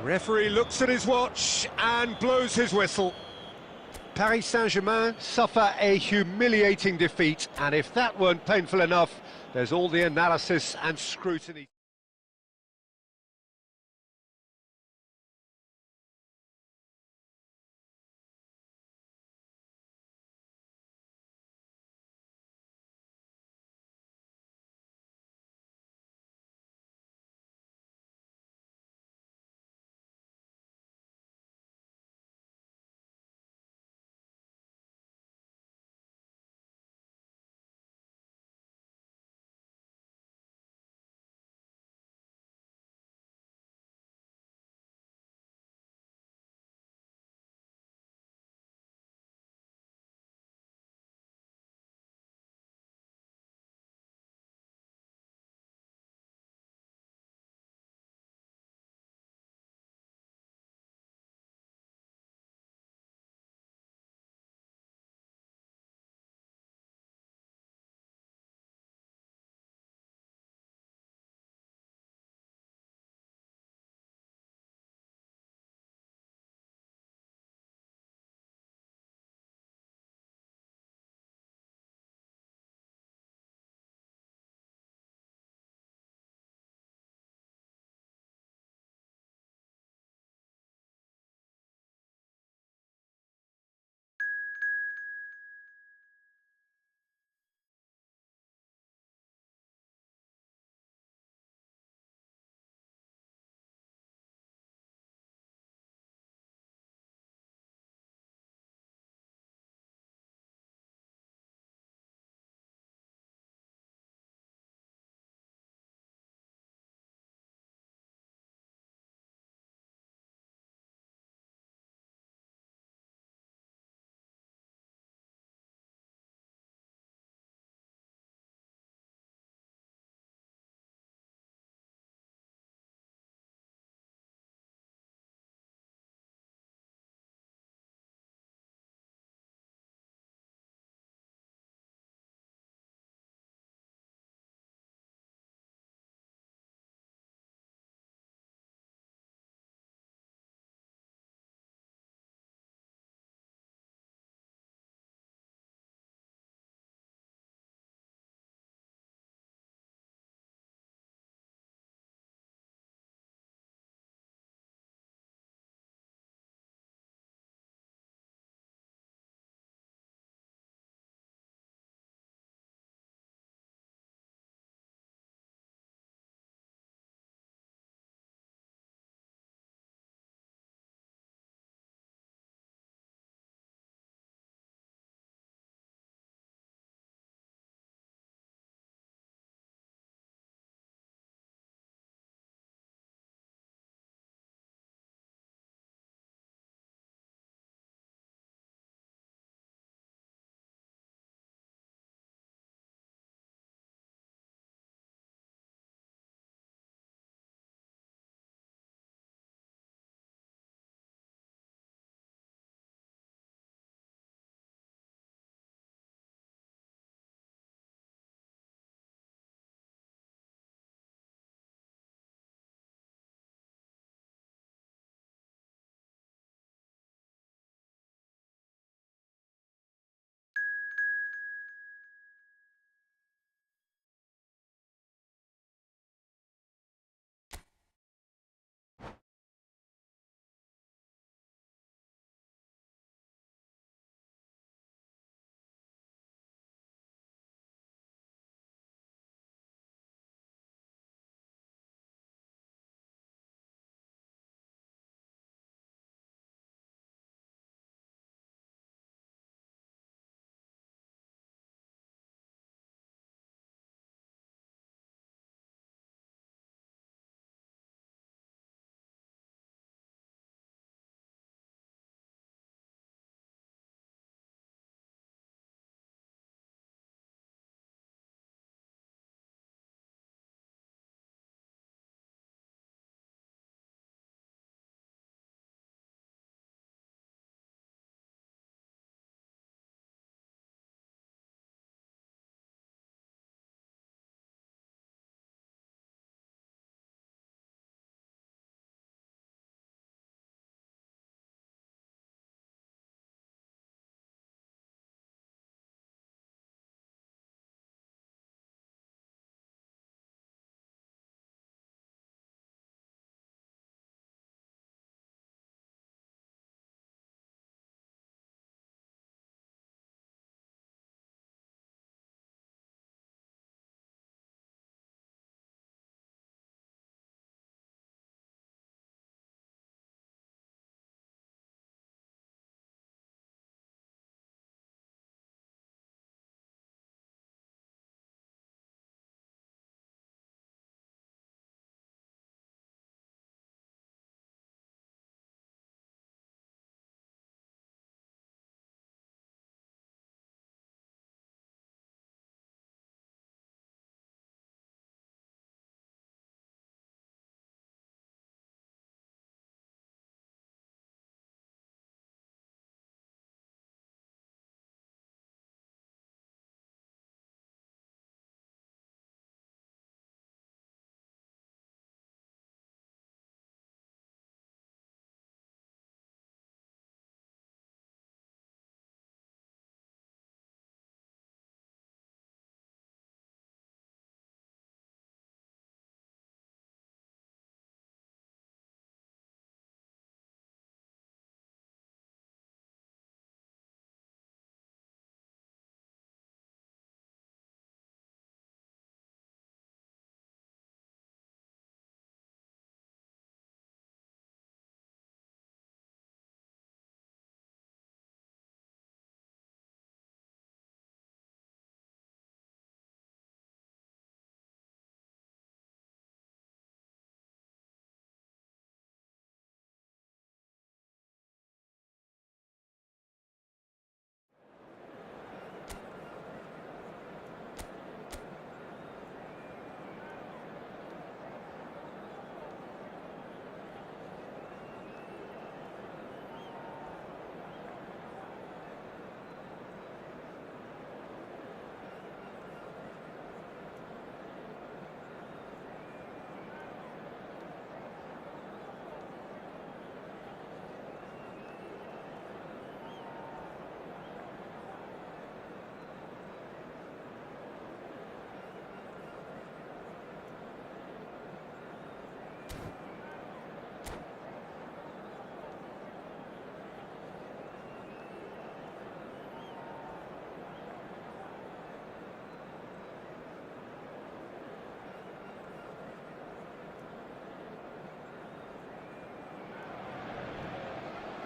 Referee looks at his watch and blows his whistle. Paris Saint-Germain suffer a humiliating defeat, and if that weren't painful enough, there's all the analysis and scrutiny.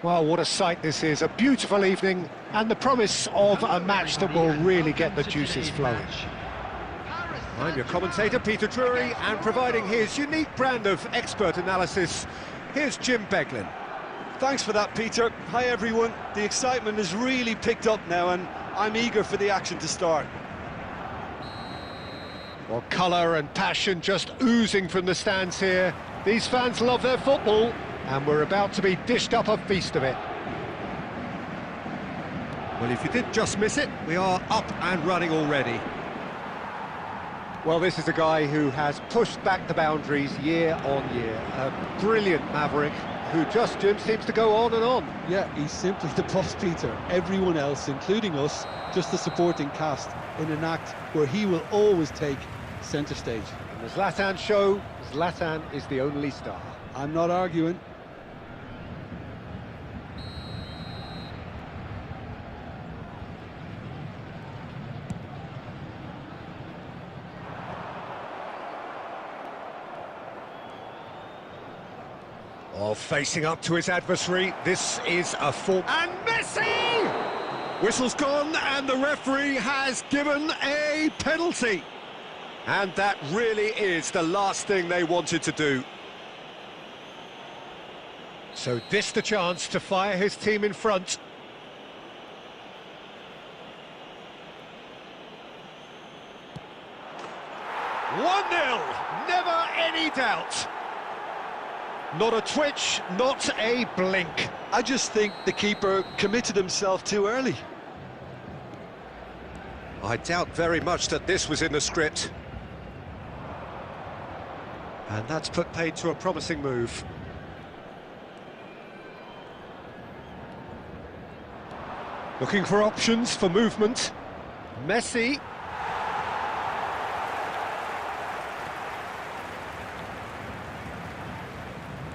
Well, what a sight this is, a beautiful evening, and the promise of a match that will really get the juices flowing. I'm your commentator, Peter Drury, and providing his unique brand of expert analysis, here's Jim Beglin. Thanks for that, Peter. Hi, everyone. The excitement has really picked up now, and I'm eager for the action to start. Well, colour and passion just oozing from the stands here. These fans love their football, and we're about to be dished up a feast of it. Well, if you did just miss it, we are up and running already. Well, this is a guy who has pushed back the boundaries year on year. A brilliant maverick who just, Jim, seems to go on and on. Yeah, he's simply the boss, Peter. Everyone else, including us, just the supporting cast in an act where he will always take centre stage. And the Zlatan show, Zlatan is the only star. I'm not arguing. Oh, facing up to his adversary, this is a fault. And Messi! Whistle's gone, and the referee has given a penalty. And that really is the last thing they wanted to do. So this the chance to fire his team in front. Never any doubt. Not a twitch, not a blink. I just think the keeper committed himself too early. I doubt very much that this was in the script. And that's put paid to a promising move. Looking for options for movement. Messi.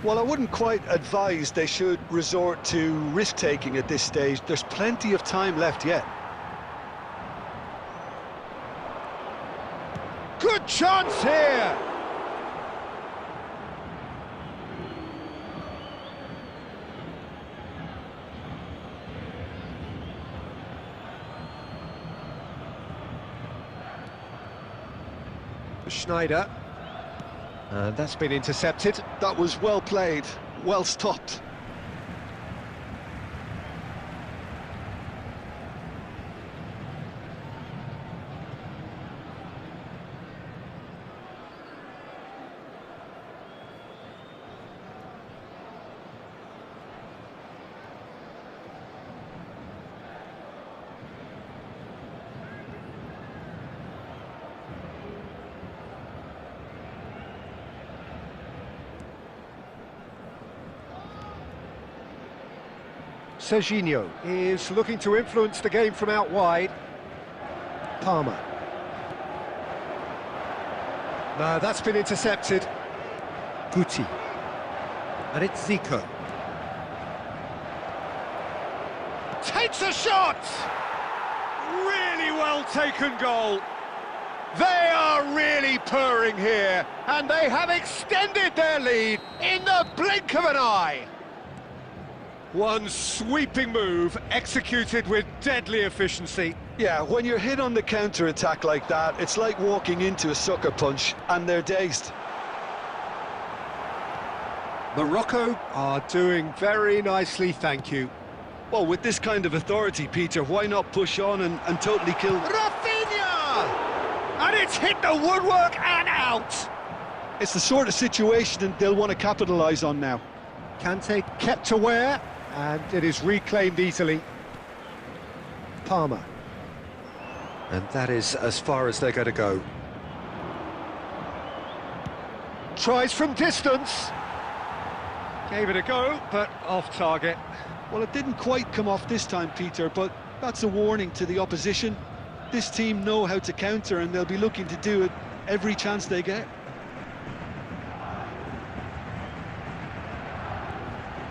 Well, I wouldn't quite advise they should resort to risk-taking at this stage. There's plenty of time left yet. Good chance here! Schneider. And that's been intercepted. That was well played, well stopped. Serginho is looking to influence the game from out wide. Palmer. No, that's been intercepted. Guti. And it's Zico. Takes a shot! Really well taken goal. They are really purring here, and they have extended their lead in the blink of an eye. One sweeping move, executed with deadly efficiency. Yeah, when you're hit on the counter-attack like that, it's like walking into a sucker punch, and they're dazed. Morocco are doing very nicely, thank you. Well, with this kind of authority, Peter, why not push on and totally kill... Rafinha! And it's hit the woodwork and out! It's the sort of situation that they'll want to capitalise on now. Kante kept aware, and it is reclaimed easily. Palmer. And that is as far as they're going to go. Tries from distance. Gave it a go, but off target. Well, it didn't quite come off this time, Peter, but that's a warning to the opposition. This team know how to counter, and they'll be looking to do it every chance they get.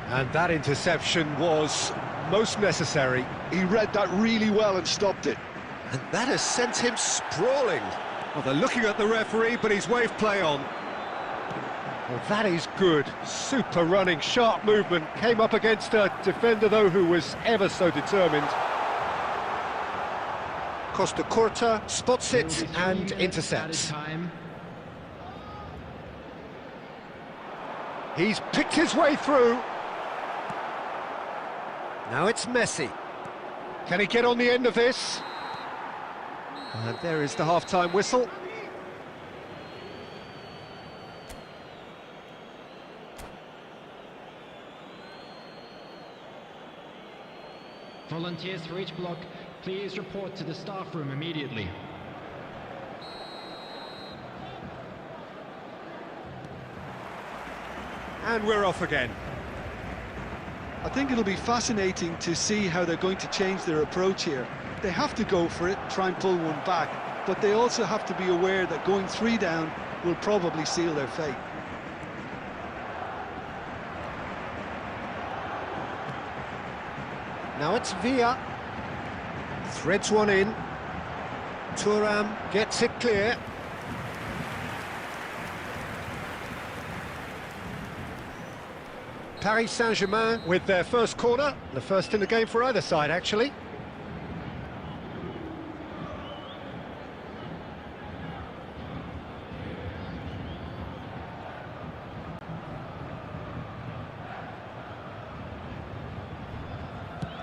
And that interception was most necessary. He read that really well and stopped it. And that has sent him sprawling. Well, they're looking at the referee, but he's waved play on. Well, that is good. Super running, sharp movement. Came up against a defender, though, who was ever so determined. Costa Curta spots it and intercepts. He's picked his way through. Now it's Messi. Can he get on the end of this? And there is the half-time whistle. Volunteers for each block, please report to the staff room immediately. And we're off again. I think it'll be fascinating to see how they're going to change their approach here. They have to go for it, try and pull one back, but they also have to be aware that going 3 down will probably seal their fate. Now it's Villa. Threads one in. Thuram gets it clear. Paris Saint-Germain with their first corner. The first in the game for either side, actually.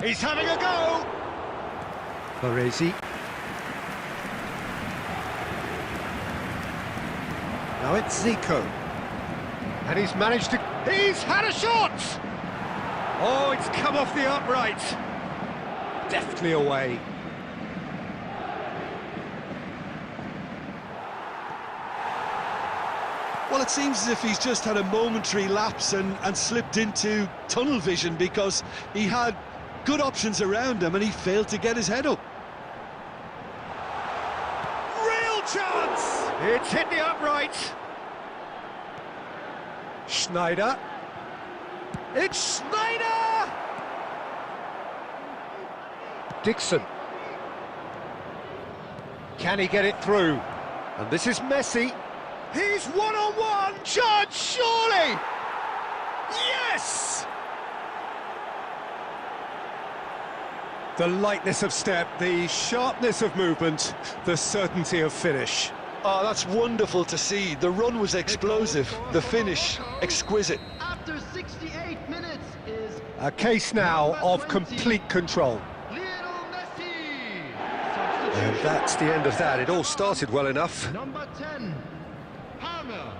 He's having a go! Baresi. Now it's Zico. And he's managed to... He's had a shot! Oh, it's come off the upright. Deftly away. Well, it seems as if he's just had a momentary lapse and slipped into tunnel vision, because he had good options around him and he failed to get his head up. Real chance! It's hit the upright. Schneider. It's Schneider! Dixon. Can he get it through? And this is Messi. He's one-on-one! Chance, surely! Yes! The lightness of step, the sharpness of movement, the certainty of finish. Oh, that's wonderful to see. The run was explosive, the finish exquisite. After 68 minutes is A case now of complete control. Lionel Messi. And that's the end of that. It all started well enough. Number 10, Palmer.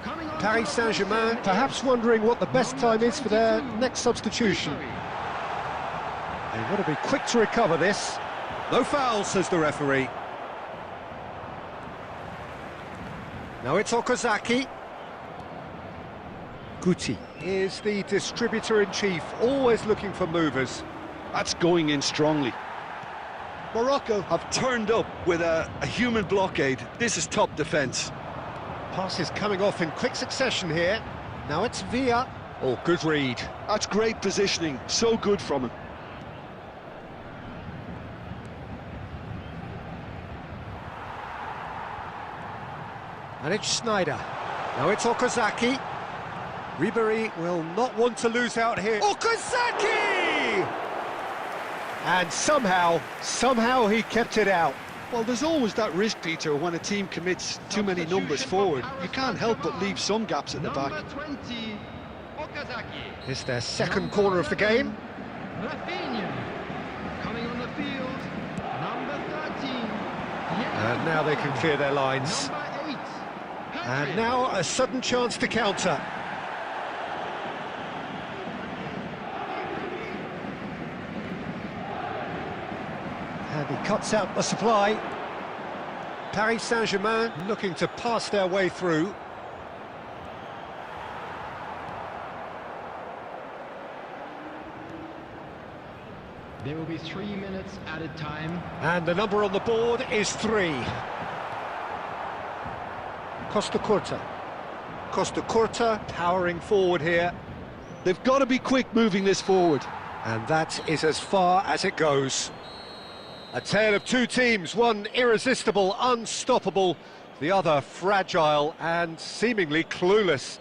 Coming on Paris Saint-Germain perhaps wondering what the best time is for their next substitution. They want to be quick to recover this. No foul, says the referee. Now it's Okazaki. Guti. Is the distributor-in-chief, always looking for movers. That's going in strongly. Morocco have turned up with a human blockade. This is top defence. Passes coming off in quick succession here. Now it's Villa. Oh, good read. That's great positioning, so good from him. And it's Schneider. Now it's Okazaki. Ribéry will not want to lose out here. Okazaki! And somehow he kept it out. Well, there's always that risk, Peter, when a team commits too many numbers forward. You can't help but leave some gaps at the back. Number 20, Okazaki. It's their second corner of the game. Rafinha. Coming on the field, number 13. And now they can clear their lines. Number 8, And now a sudden chance to counter. And he cuts out the supply. Paris Saint-Germain looking to pass their way through. There will be 3 minutes added time. And the number on the board is 3. Costa Curta. Costa Curta Powering forward here. They've got to be quick moving this forward. And that is as far as it goes. A tale of two teams, one irresistible, unstoppable, The other fragile and seemingly clueless.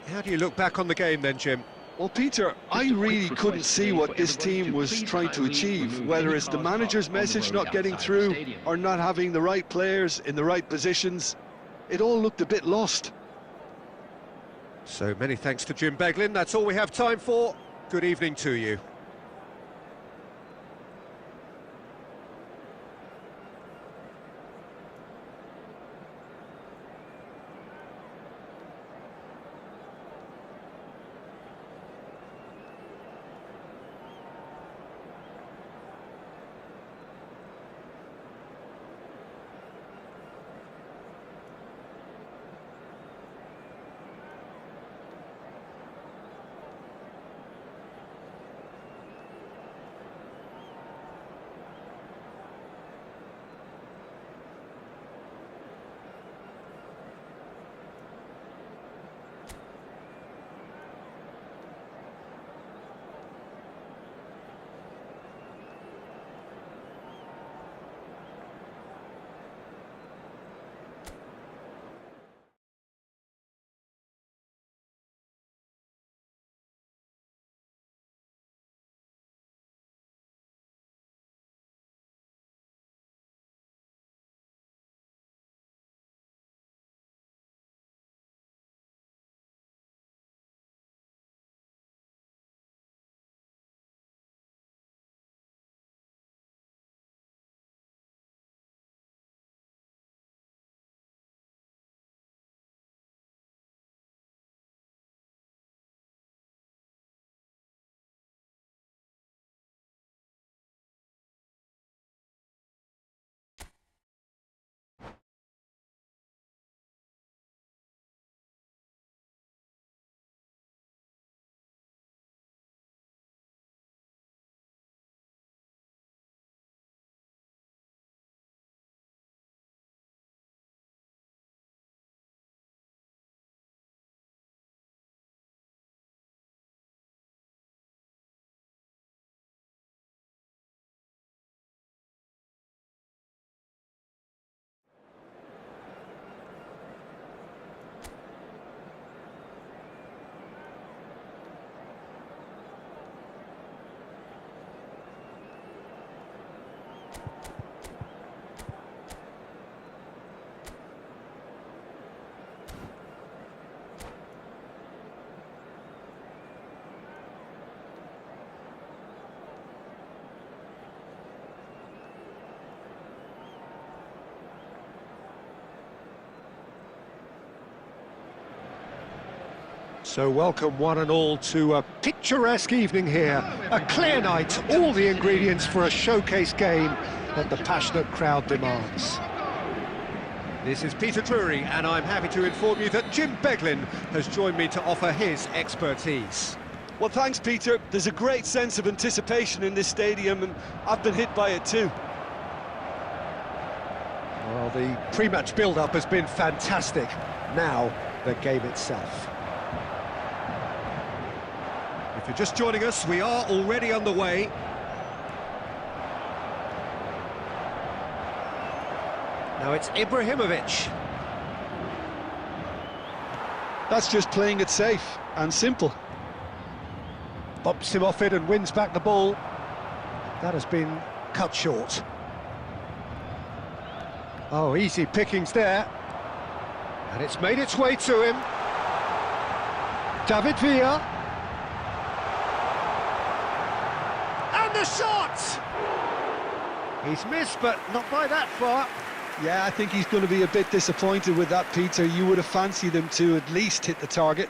How do you look back on the game then, Jim? Well, Peter, I really couldn't see what this team was trying to achieve, whether it's the manager's message not getting through or not having the right players in the right positions. It all looked a bit lost. So many thanks to Jim Beglin. That's all we have time for. Good evening to you. So welcome one and all to a picturesque evening here. A clear night, all the ingredients for a showcase game that the passionate crowd demands. This is Peter Drury, and I'm happy to inform you that Jim Beglin has joined me to offer his expertise. Well, thanks, Peter. There's a great sense of anticipation in this stadium, and I've been hit by it too. Well, the pre-match build-up has been fantastic. Now, the game itself. If you're just joining us, we are already underway. Now it's Ibrahimovic. That's just playing it safe and simple. Bumps him off it and wins back the ball. That has been cut short. Oh, easy pickings there. And it's made its way to him. David Villa. And the shot! He's missed, but not by that far. Yeah, I think he's going to be a bit disappointed with that, Peter. You would have fancied him to at least hit the target.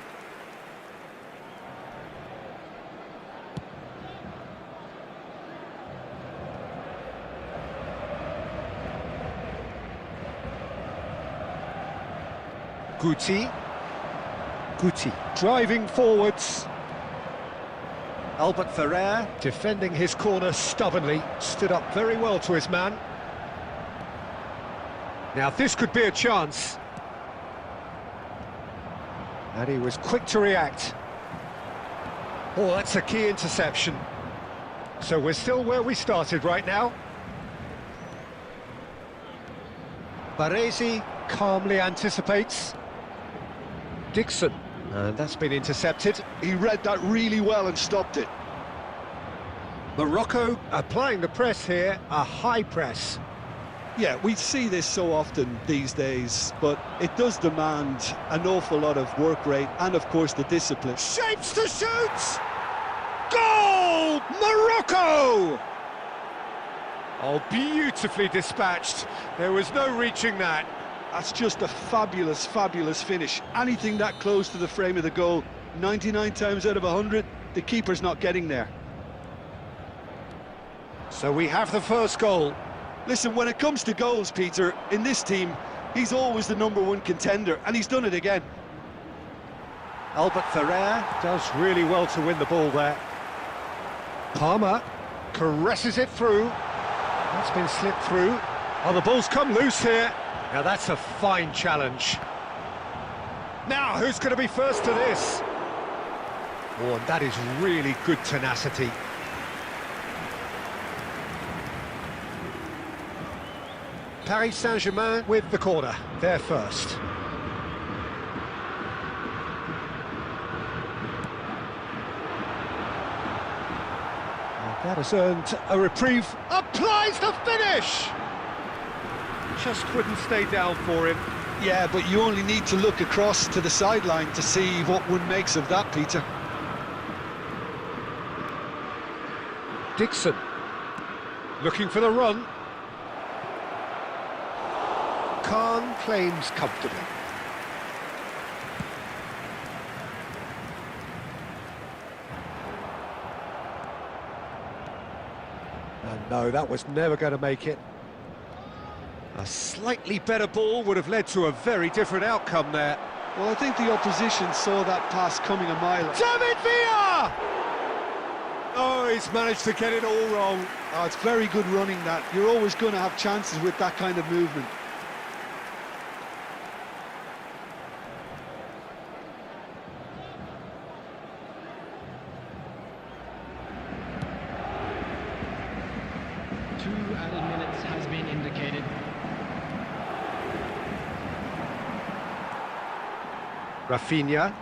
Guti driving forwards. Albert Ferrer defending his corner stubbornly, stood up very well to his man. Now this could be a chance. And he was quick to react. Oh, that's a key interception. So we're still where we started right now. Baresi calmly anticipates. Dixon, and that's been intercepted. He read that really well and stopped it. Morocco applying the press here, a high press. Yeah, we see this so often these days, but it does demand an awful lot of work rate and, of course, the discipline. Shapes to shoot! Goal! Morocco! Oh, beautifully dispatched. There was no reaching that. That's just a fabulous, fabulous finish. Anything that close to the frame of the goal, 99 times out of 100, the keeper's not getting there. So we have the first goal. Listen, when it comes to goals, Peter, in this team, he's always the #1 contender, and he's done it again. Albert Ferrer does really well to win the ball there. Palmer caresses it through. That's been slipped through. Oh, the ball's come loose here. Now that's a fine challenge. Now, who's going to be first to this? Oh, and that is really good tenacity. Paris Saint-Germain with the corner. They're first. That has earned a reprieve. Applies the finish! Just couldn't stay down for him. Yeah, but you only need to look across to the sideline to see what one makes of that, Peter. Dixon looking for the run. Khan claims comfortably. And no, that was never going to make it. A slightly better ball would have led to a very different outcome there. Well, I think the opposition saw that pass coming a mile. David Villa! Oh, he's managed to get it all wrong. Oh, it's very good running, that. You're always going to have chances with that kind of movement. Has been indicated. Rafinha.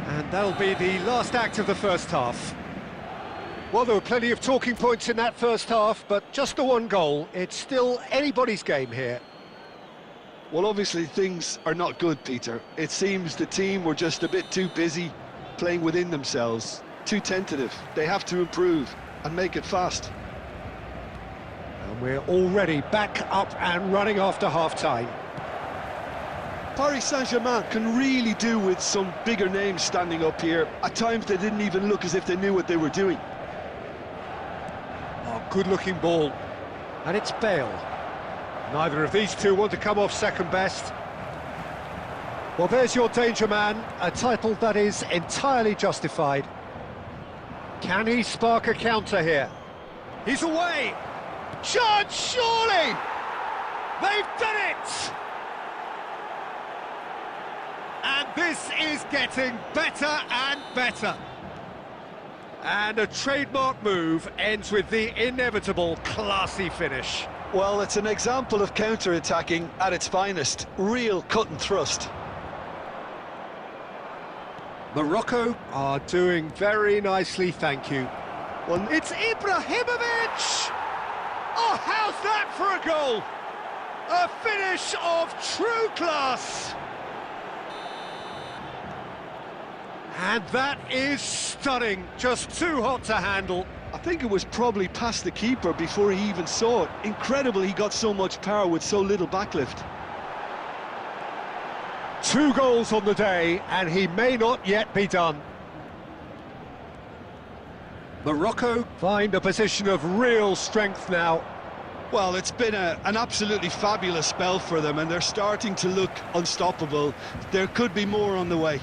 And that'll be the last act of the first half. Well, there were plenty of talking points in that first half, but just the one goal. It's still anybody's game here. Well, obviously things are not good, Peter. It seems the team were just a bit too busy playing within themselves. Too tentative. They have to improve and make it fast. And we're already back up and running after half-time. Paris Saint-Germain can really do with some bigger names standing up here. At times they didn't even look as if they knew what they were doing. Oh, good-looking ball. And it's Bale. Neither of these two want to come off second best. Well, there's your danger man, a title that is entirely justified. Can he spark a counter here? He's away! Chance, surely! They've done it! And this is getting better and better. And a trademark move ends with the inevitable classy finish. Well, it's an example of counter-attacking at its finest. Real cut and thrust. Morocco are doing very nicely, thank you. Well, it's Ibrahimovic! Oh, how's that for a goal? A finish of true class! And that is stunning, just too hot to handle. I think it was probably past the keeper before he even saw it. Incredible he got so much power with so little backlift. 2 goals on the day, and he may not yet be done. Morocco find a position of real strength now. Well, it's been an absolutely fabulous spell for them, and they're starting to look unstoppable. There could be more on the way.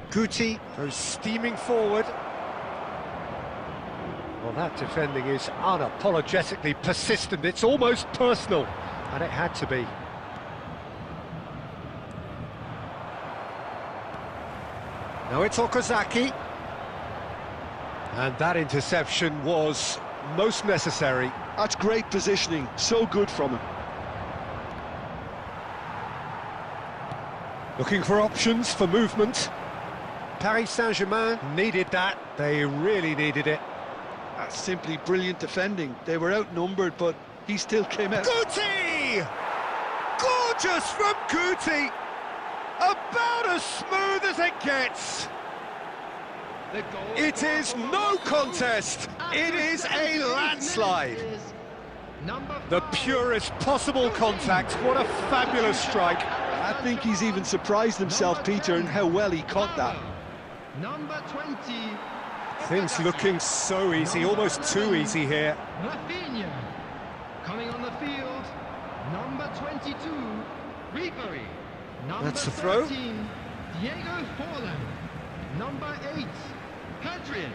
Guti goes steaming forward. Well, that defending is unapologetically persistent. It's almost personal, and it had to be. Now it's Okazaki. And that interception was most necessary. That's great positioning, so good from him. Looking for options for movement. Paris Saint-Germain needed that. They really needed it. That's simply brilliant defending. They were outnumbered, but he still came out. Guti! Gorgeous from Guti! About as smooth as it gets. It is no contest. It is a landslide. The purest possible contact. What a fabulous strike. I think he's even surprised himself, Peter, in how well he caught that. Number 20. Things looking so easy, almost too easy here. Rafinha. Coming on the field, number 22, Ribery. Number That's the throw. 13, Diego Forlan. Number 8, Hadrian.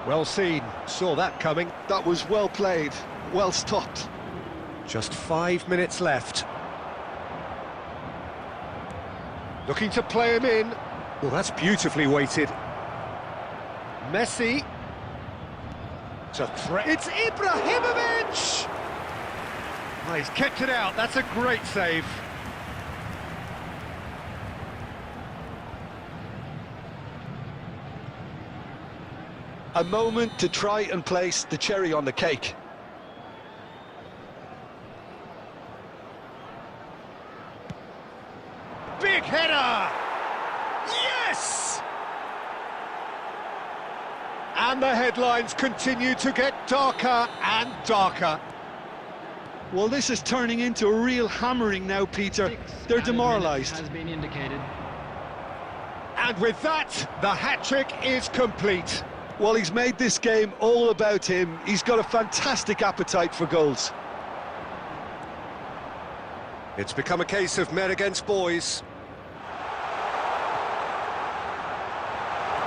Well seen, saw that coming. That was well played, well stopped. Just 5 minutes left. Looking to play him in. Well, that's beautifully weighted. Messi. It's a threat. It's Ibrahimovic! Oh, he's kept it out. That's a great save. A moment to try and place the cherry on the cake. Big header! Yes! And the headlines continue to get darker and darker. Well, this is turning into a real hammering now, Peter. 6 They're added demoralised. minutes has been indicated. And with that, the hat-trick is complete. Well, he's made this game all about him. He's got a fantastic appetite for goals. It's become a case of men against boys.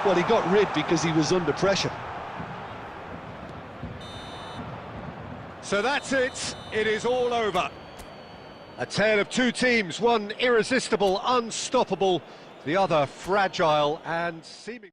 Well, he got rid because he was under pressure. So that's it. It is all over. A tale of two teams, one irresistible, unstoppable, the other fragile and seeming...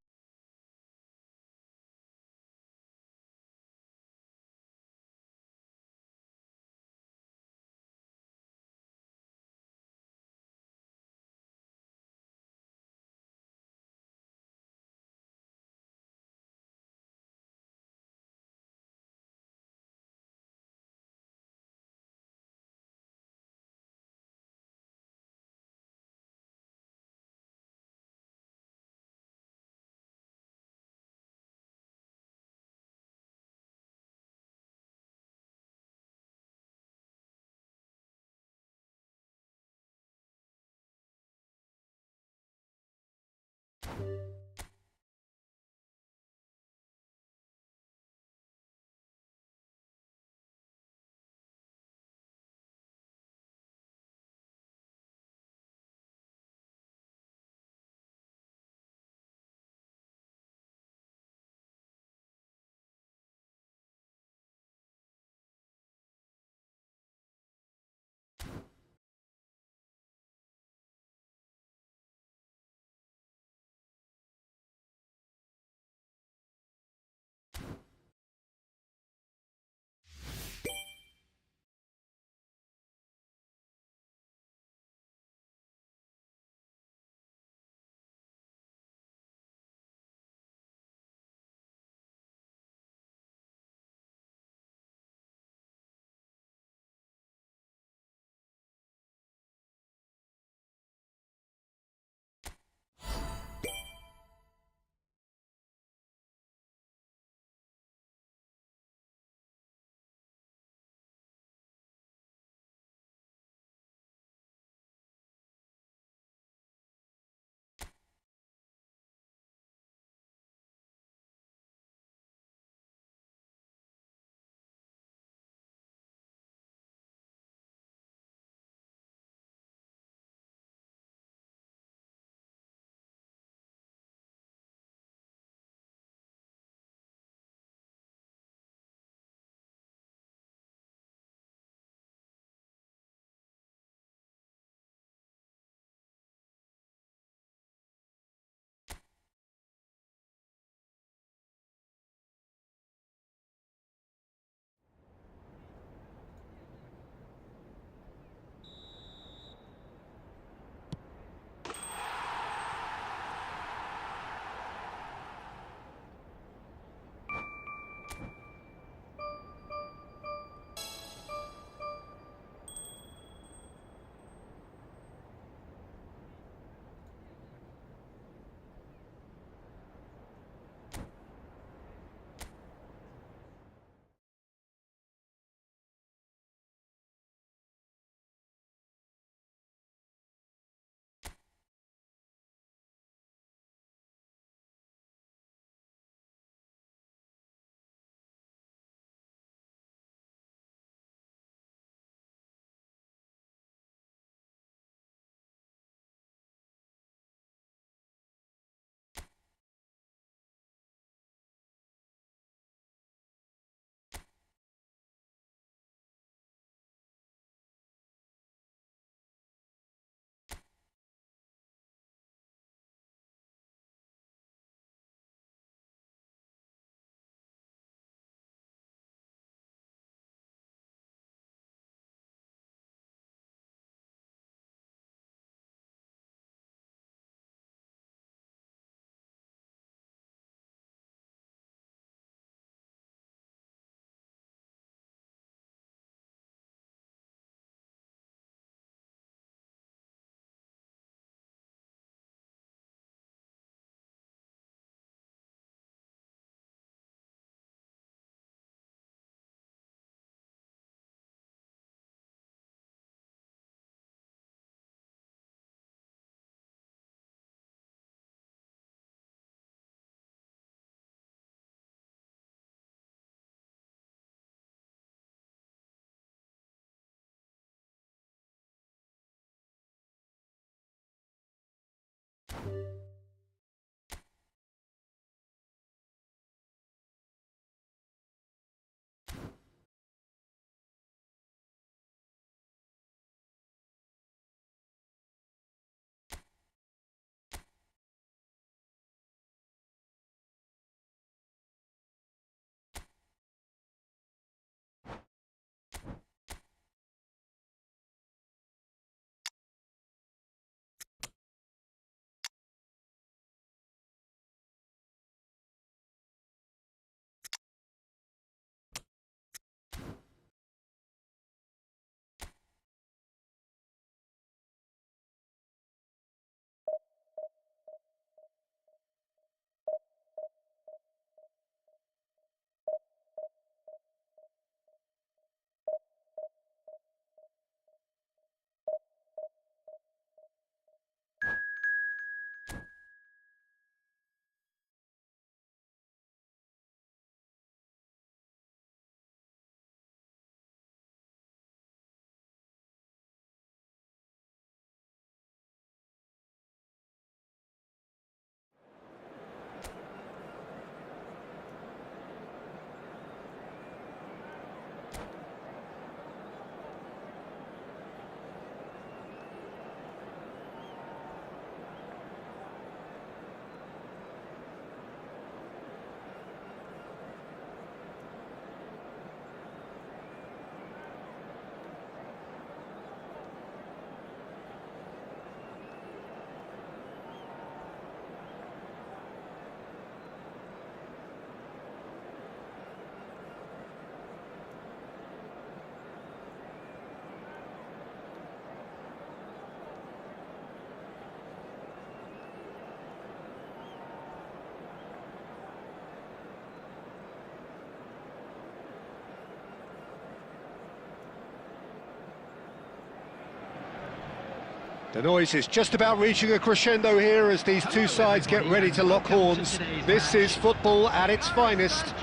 The noise is just about reaching a crescendo here as these two sides get ready to lock horns. This is football at its finest.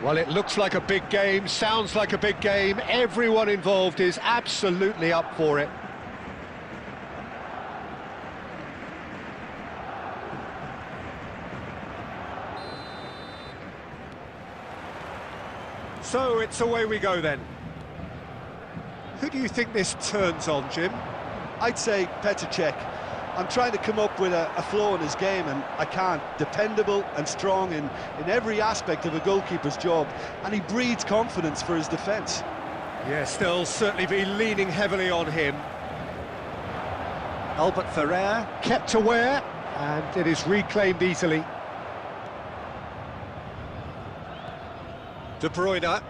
Well, it looks like a big game, sounds like a big game. Everyone involved is absolutely up for it. So it's away we go then. Who do you think this turns on, Jim? I'd say Petr Cech. I'm trying to come up with a flow in his game, and I can't. Dependable and strong in every aspect of a goalkeeper's job, and he breeds confidence for his defence. Yes, they'll certainly be leaning heavily on him. Albert Ferrer kept aware, and it is reclaimed easily. De Bruyne.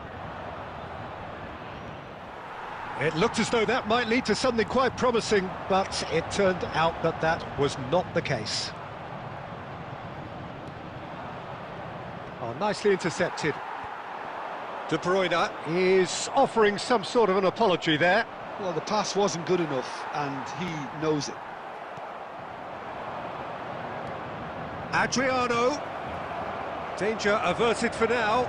It looked as though that might lead to something quite promising, but it turned out that that was not the case. Oh, nicely intercepted. De Bruyne is offering some sort of an apology there. Well, the pass wasn't good enough, and he knows it. Adriano. Danger averted for now.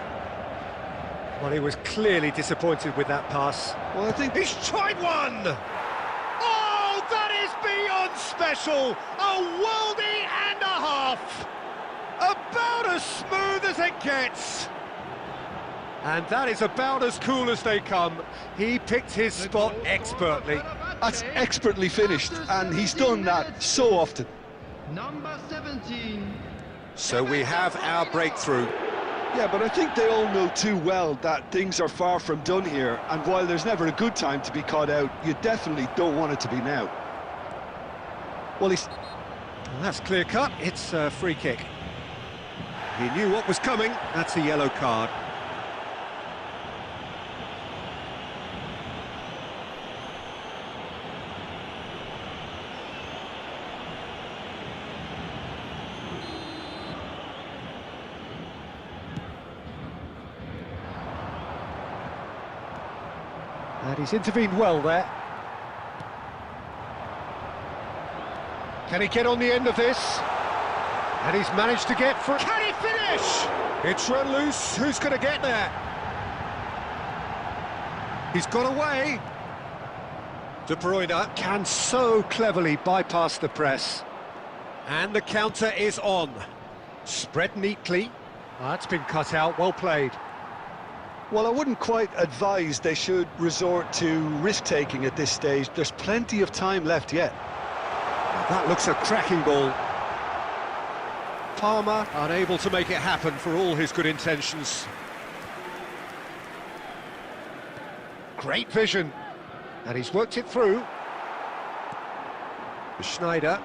Well, he was clearly disappointed with that pass. Well, I think He's tried one! Oh, that is beyond special! A worldie and a half! About as smooth as it gets! And that is about as cool as they come. He picked his spot expertly. that's expertly finished, and he's done that so often. Number 17. So we have our breakthrough. Yeah, but I think they all know too well that things are far from done here, and while there's never a good time to be caught out, you definitely don't want it to be now. Well, Well, that's clear cut. It's a free kick. He knew what was coming. That's a yellow card. And he's intervened well there. Can he get on the end of this? And he's managed to get for... Can he finish? It's run loose. Who's going to get there? He's got away. De Bruyne can so cleverly bypass the press. And the counter is on. Spread neatly. That's been cut out, well played. Well, I wouldn't quite advise they should resort to risk-taking at this stage. There's plenty of time left yet. That looks a cracking ball. Palmer unable to make it happen for all his good intentions. Great vision. And he's worked it through. Schneider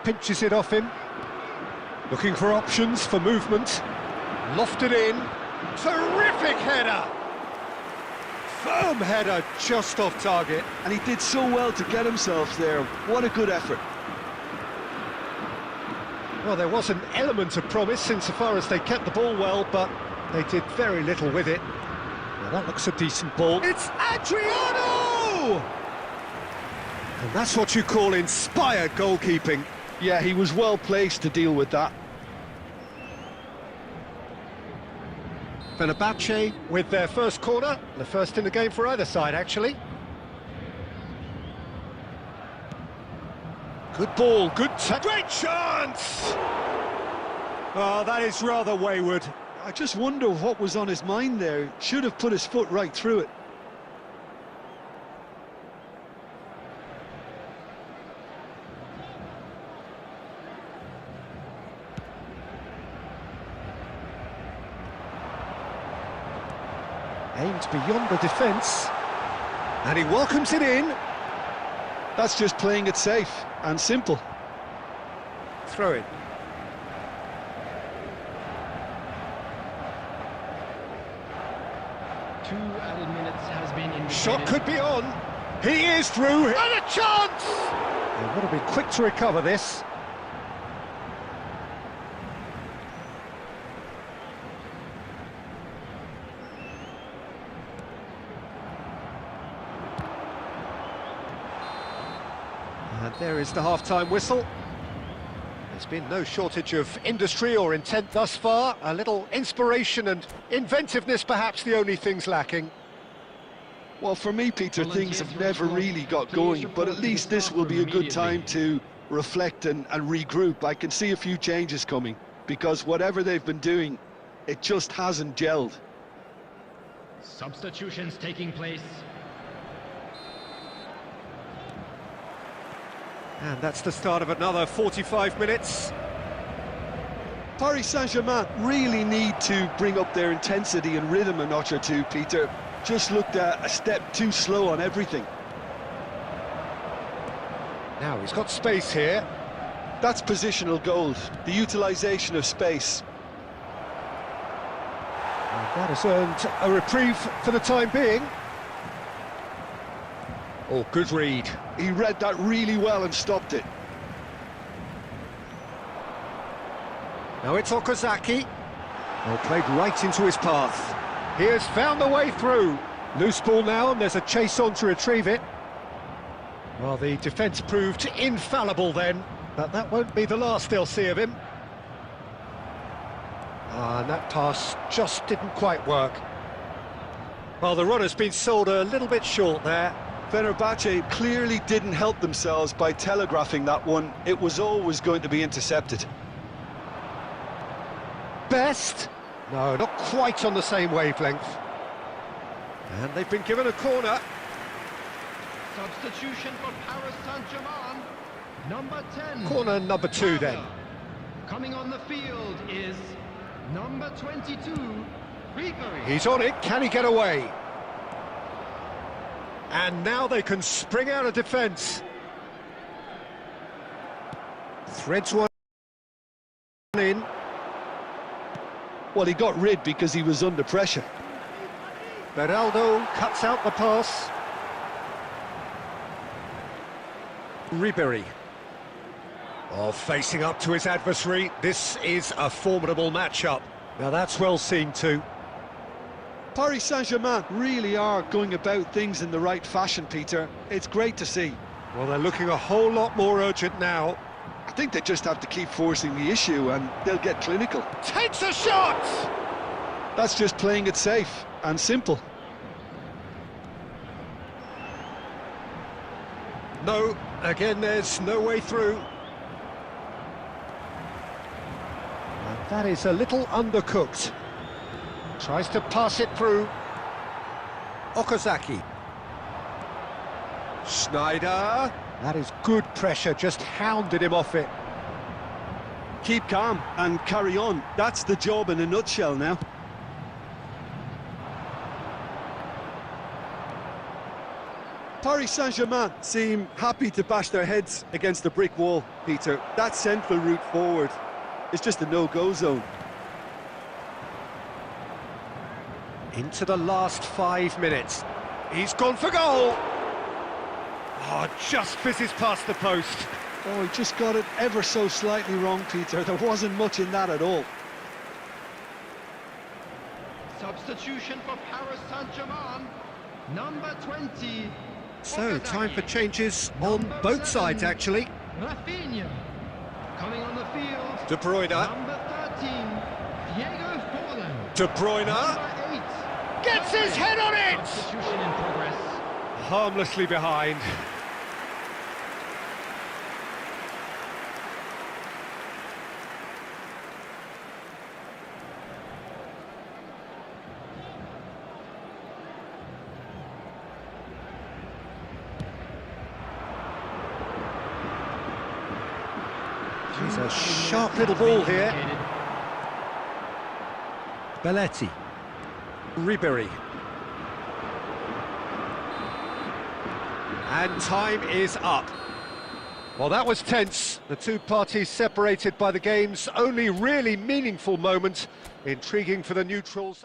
pinches it off him. Looking for options for movement. Lofted in. Terrific header! Firm header just off target. And he did so well to get himself there. What a good effort. Well, there was an element of promise insofar as they kept the ball well, but they did very little with it. Well, that looks a decent ball. It's Adriano! And that's what you call inspired goalkeeping. Yeah, he was well placed to deal with that. Fenerbahce with their first corner, the first in the game for either side, actually. Good ball, good great chance! Oh, that is rather wayward. I just wonder what was on his mind there. Should have put his foot right through it. Aimed beyond the defence, and he welcomes it in. That's just playing it safe and simple. Throw it. Two added minutes has been indicated. Shot could be on. He is through. And a chance! They've got to be quick to recover this. And there is the half-time whistle. There's been no shortage of industry or intent thus far. A little inspiration and inventiveness, perhaps the only things lacking. Well, for me, Peter, things have never really got going, but at least this will be a good time to reflect and regroup. I can see a few changes coming, because whatever they've been doing, it just hasn't gelled. Substitutions taking place. And that's the start of another 45 minutes. Paris Saint-Germain really need to bring up their intensity and rhythm a notch or two, Peter. Just looked a step too slow on everything. Now he's got space here. That's positional gold, the utilisation of space. And that has earned a reprieve for the time being. Oh, good read. He read that really well and stopped it. Now it's Okazaki. Well, played right into his path. He has found the way through. Loose ball now, and there's a chase on to retrieve it. Well, the defence proved infallible then, but that won't be the last they'll see of him. And that pass just didn't quite work. Well, the runner's been sold a little bit short there. Fenerbahce clearly didn't help themselves by telegraphing that one. It was always going to be intercepted. Best? No, not quite on the same wavelength. And they've been given a corner. Substitution for Paris Saint-Germain. Number 10. Corner number 2 then. Coming on the field is Number 22. Ribery. He's on it, can he get away? And now they can spring out of defence. Threads one in. Well, he got rid because he was under pressure. Beraldo cuts out the pass. Ribery. Oh, facing up to his adversary. This is a formidable matchup. Now that's well seen too. Paris Saint-Germain really are going about things in the right fashion, Peter. It's great to see. Well, they're looking a whole lot more urgent now. I think they just have to keep forcing the issue and they'll get clinical. Takes a shot! That's just playing it safe and simple. No, again there's no way through. And that is a little undercooked. Tries to pass it through. Okazaki. Schneider. That is good pressure, just hounded him off it. Keep calm and carry on. That's the job in a nutshell now. Paris Saint-Germain seem happy to bash their heads against the brick wall, Peter. That central route forward is just a no-go zone. Into the last 5 minutes. He's gone for goal! Oh, just fizzes past the post. Oh, he just got it ever so slightly wrong, Peter. There wasn't much in that at all. Substitution for Paris Saint-Germain. Number 20. So, time for Okazaki. changes on both sides, actually. Rafinha. Coming on the field. De Bruyne. Number 13. Diego Forlan. De Bruyne. Number 8. Gets his head on it! Substitution in progress. Harmlessly behind. He's a sharp little ball here. Belletti. Ribery. And time is up. Well, that was tense. The two parties separated by the game's only really meaningful moment. Intriguing for the neutrals.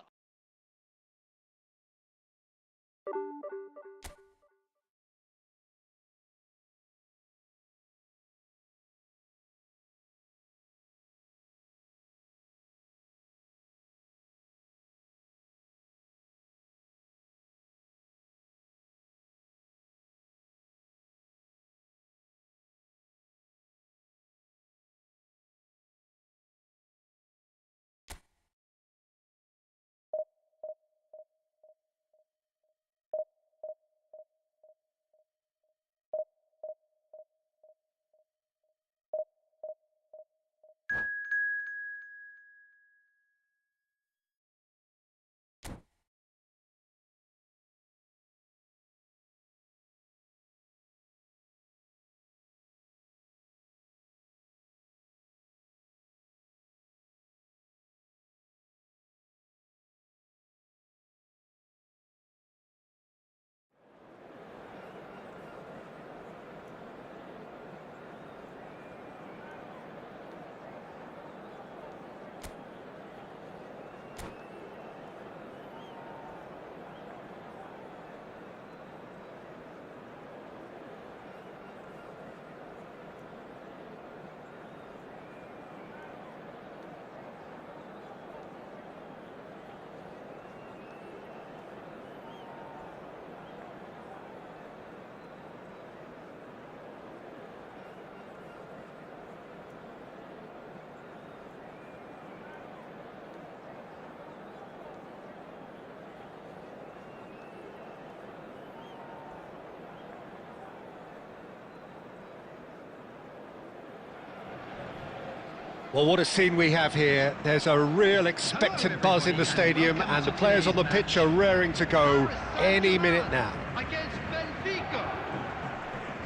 Well, what a scene we have here. There's a real expectant buzz in the stadium, and the players on the pitch are raring to go any minute now. Against Benfica.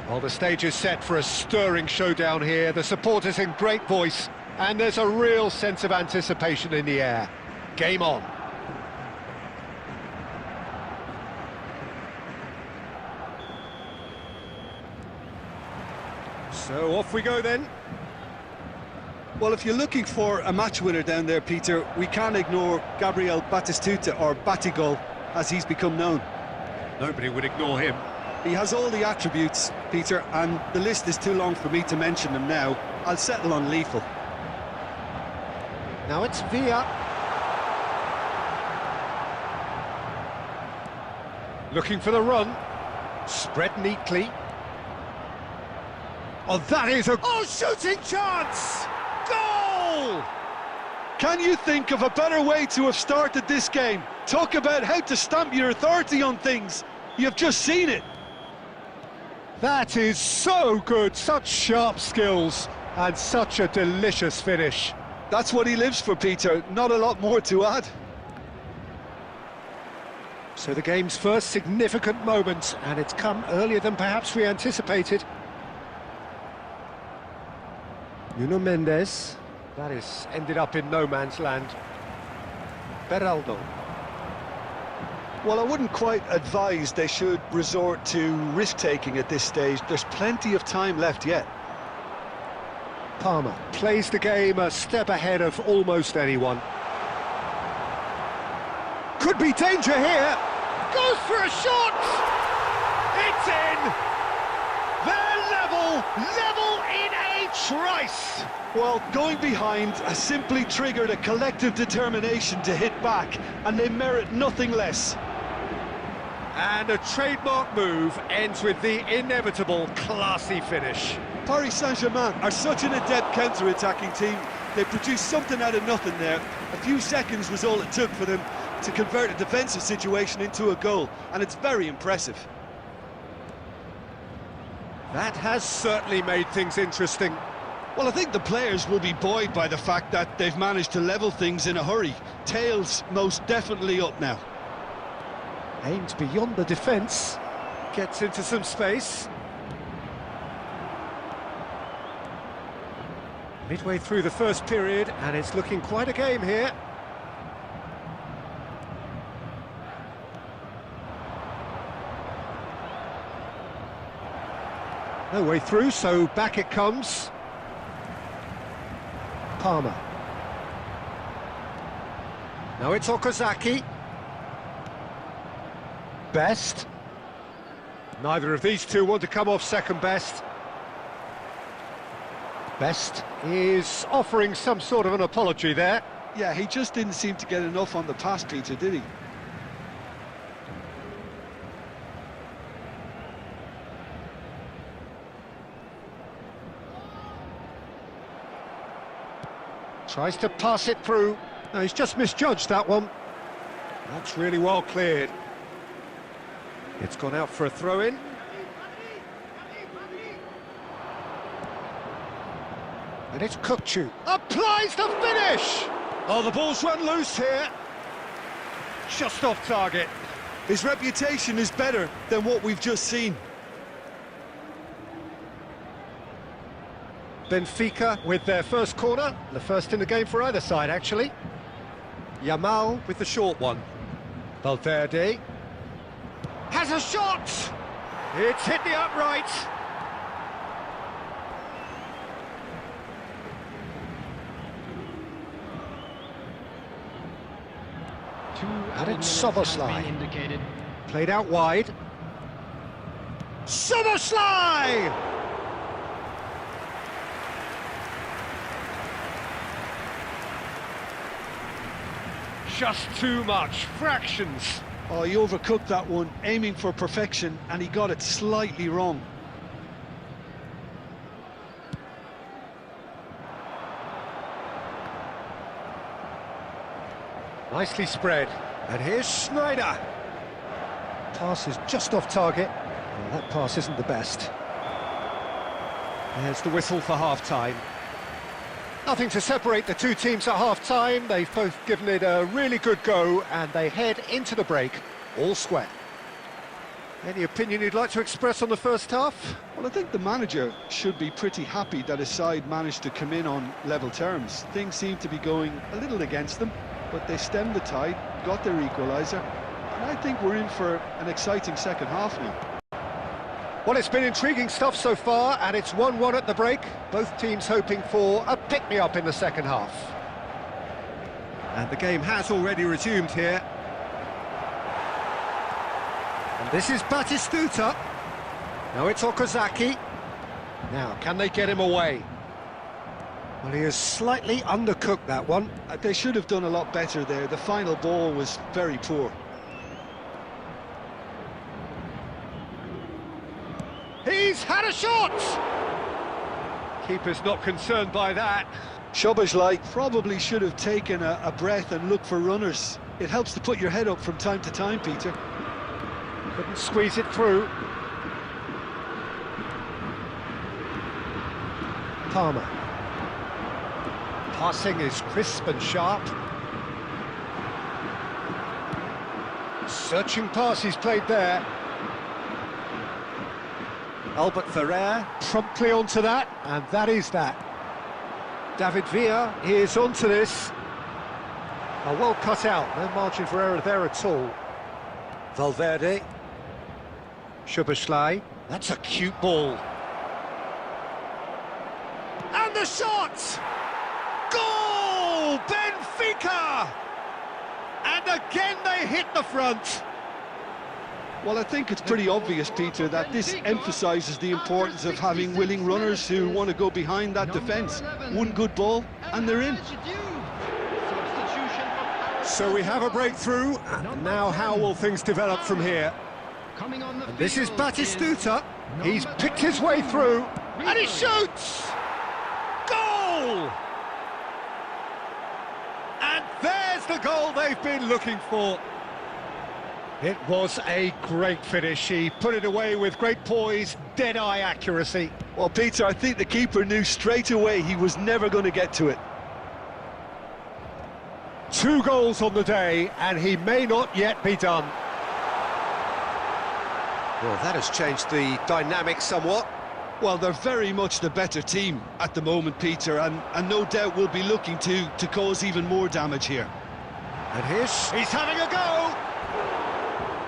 Well, the stage is set for a stirring showdown here. The supporters in great voice, and there's a real sense of anticipation in the air. Game on. So off we go then. Well, if you're looking for a match winner down there, Peter, we can't ignore Gabriel Batistuta, or Batigol, as he's become known. Nobody would ignore him. He has all the attributes, Peter, and the list is too long for me to mention them now. I'll settle on lethal. Now it's Villa. Looking for the run. Spread neatly. Oh, that is a... Oh, shooting chance! Goal! Can you think of a better way to have started this game? Talk about how to stamp your authority on things. You've just seen it. That is so good, such sharp skills, and such a delicious finish. That's what he lives for, Peter. Not a lot more to add. So the game's first significant moment, and it's come earlier than perhaps we anticipated. Nuno Mendes, that is ended up in no man's land. Beraldo. Well, I wouldn't quite advise they should resort to risk-taking at this stage. There's plenty of time left yet. Palmer plays the game a step ahead of almost anyone. Could be danger here. Goes for a shot! It's in! They're level in a trice! Well, going behind has simply triggered a collective determination to hit back, and they merit nothing less. And a trademark move ends with the inevitable classy finish. Paris Saint-Germain are such an adept counter-attacking team. They produced something out of nothing there. A few seconds was all it took for them to convert a defensive situation into a goal, and it's very impressive. That has certainly made things interesting. Well, I think the players will be buoyed by the fact that they've managed to level things in a hurry. Tails most definitely up now. Aims beyond the defence, gets into some space. Midway through the first period, and it's looking quite a game here. No way through, so back it comes. Palmer. Now it's Okazaki. Best. Neither of these two want to come off second best. Best is offering some sort of an apology there. Yeah, he just didn't seem to get enough on the pass, Peter, did he? Tries to pass it through. No, he's just misjudged that one. That's really well cleared. It's gone out for a throw-in. And it's Kukcu. Applies the finish! Oh, the ball's run loose here. Just off target. His reputation is better than what we've just seen. Benfica with their first corner, the first in the game for either side, actually. Yamal with the short one. Valverde has a shot! It's hit the upright. And it's Soboslai. Played out wide. Soboslai! Just too much, fractions. Oh, he overcooked that one, aiming for perfection, and he got it slightly wrong. Nicely spread. And here's Schneider. Pass is just off target. Well, that pass isn't the best. There's the whistle for half-time. Nothing to separate the two teams at half-time. They've both given it a really good go, and they head into the break all square. Any opinion you'd like to express on the first half? Well, I think the manager should be pretty happy that his side managed to come in on level terms. Things seem to be going a little against them, but they stemmed the tide, got their equaliser, and I think we're in for an exciting second half now. Well, it's been intriguing stuff so far, and it's 1-1 at the break. Both teams hoping for a pick-me-up in the second half. And the game has already resumed here. And this is Batistuta. Now it's Okazaki. Now, can they get him away? Well, he has slightly undercooked that one. They should have done a lot better there. The final ball was very poor. He's had a shot! Keeper's not concerned by that. Szoboszlai probably should have taken a breath and looked for runners. It helps to put your head up from time to time, Peter. Couldn't squeeze it through. Palmer. Passing is crisp and sharp. Searching pass he's played there. Albert Ferrer promptly onto that, and that is that. David Villa is onto this. Oh, well cut out, no margin for error there at all. Valverde. Szoboszlai. That's a cute ball. And the shot! Goal! Benfica! And again they hit the front. Well, I think it's pretty obvious, Peter, that this emphasises the importance of having willing runners who want to go behind that defence. One good ball, and they're in. So we have a breakthrough, and now how will things develop from here? And this is Batistuta. He's picked his way through, and he shoots! Goal! And there's the goal they've been looking for. It was a great finish. He put it away with great poise, dead-eye accuracy. Well, Peter, I think the keeper knew straight away he was never going to get to it. 2 goals on the day, and he may not yet be done. Well, that has changed the dynamic somewhat. Well, they're very much the better team at the moment, Peter, and no doubt will be looking to cause even more damage here. And he's having a go!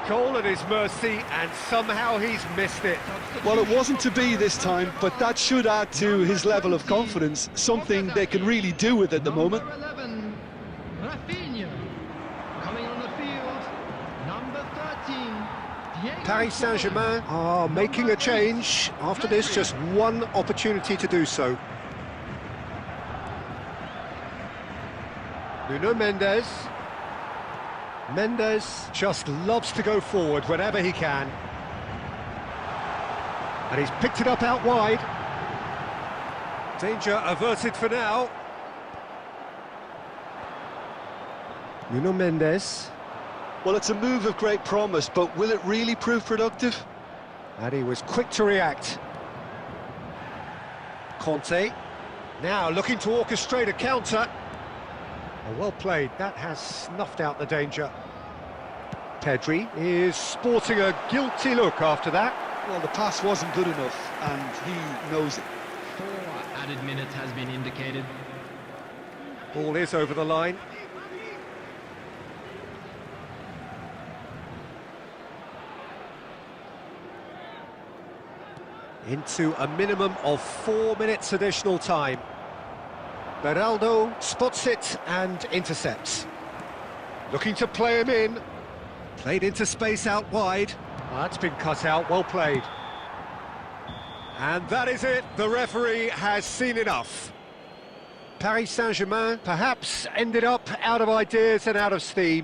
Goal at his mercy, and somehow he's missed it. Well, it wasn't to be this time, but that should add to his level of confidence, something they can really do with at the moment. Number 11, Rafinha. Coming on the field, number 13. Paris Saint-Germain are making a change. After this, just one opportunity to do so. Nuno Mendes. Mendes just loves to go forward whenever he can. And he's picked it up out wide. Danger averted for now. Nuno Mendes. Well, it's a move of great promise, but will it really prove productive? And he was quick to react. Conte. Now looking to orchestrate a counter. Oh, well played, that has snuffed out the danger. Pedri is sporting a guilty look after that. Well, the pass wasn't good enough, and he knows it. 4 added minutes has been indicated. Ball is over the line. Into a minimum of 4 minutes additional time. Beraldo spots it and intercepts. Looking to play him in. Played into space out wide. Oh, that's been cut out, well played. And that is it, the referee has seen enough. Paris Saint-Germain perhaps ended up out of ideas and out of steam.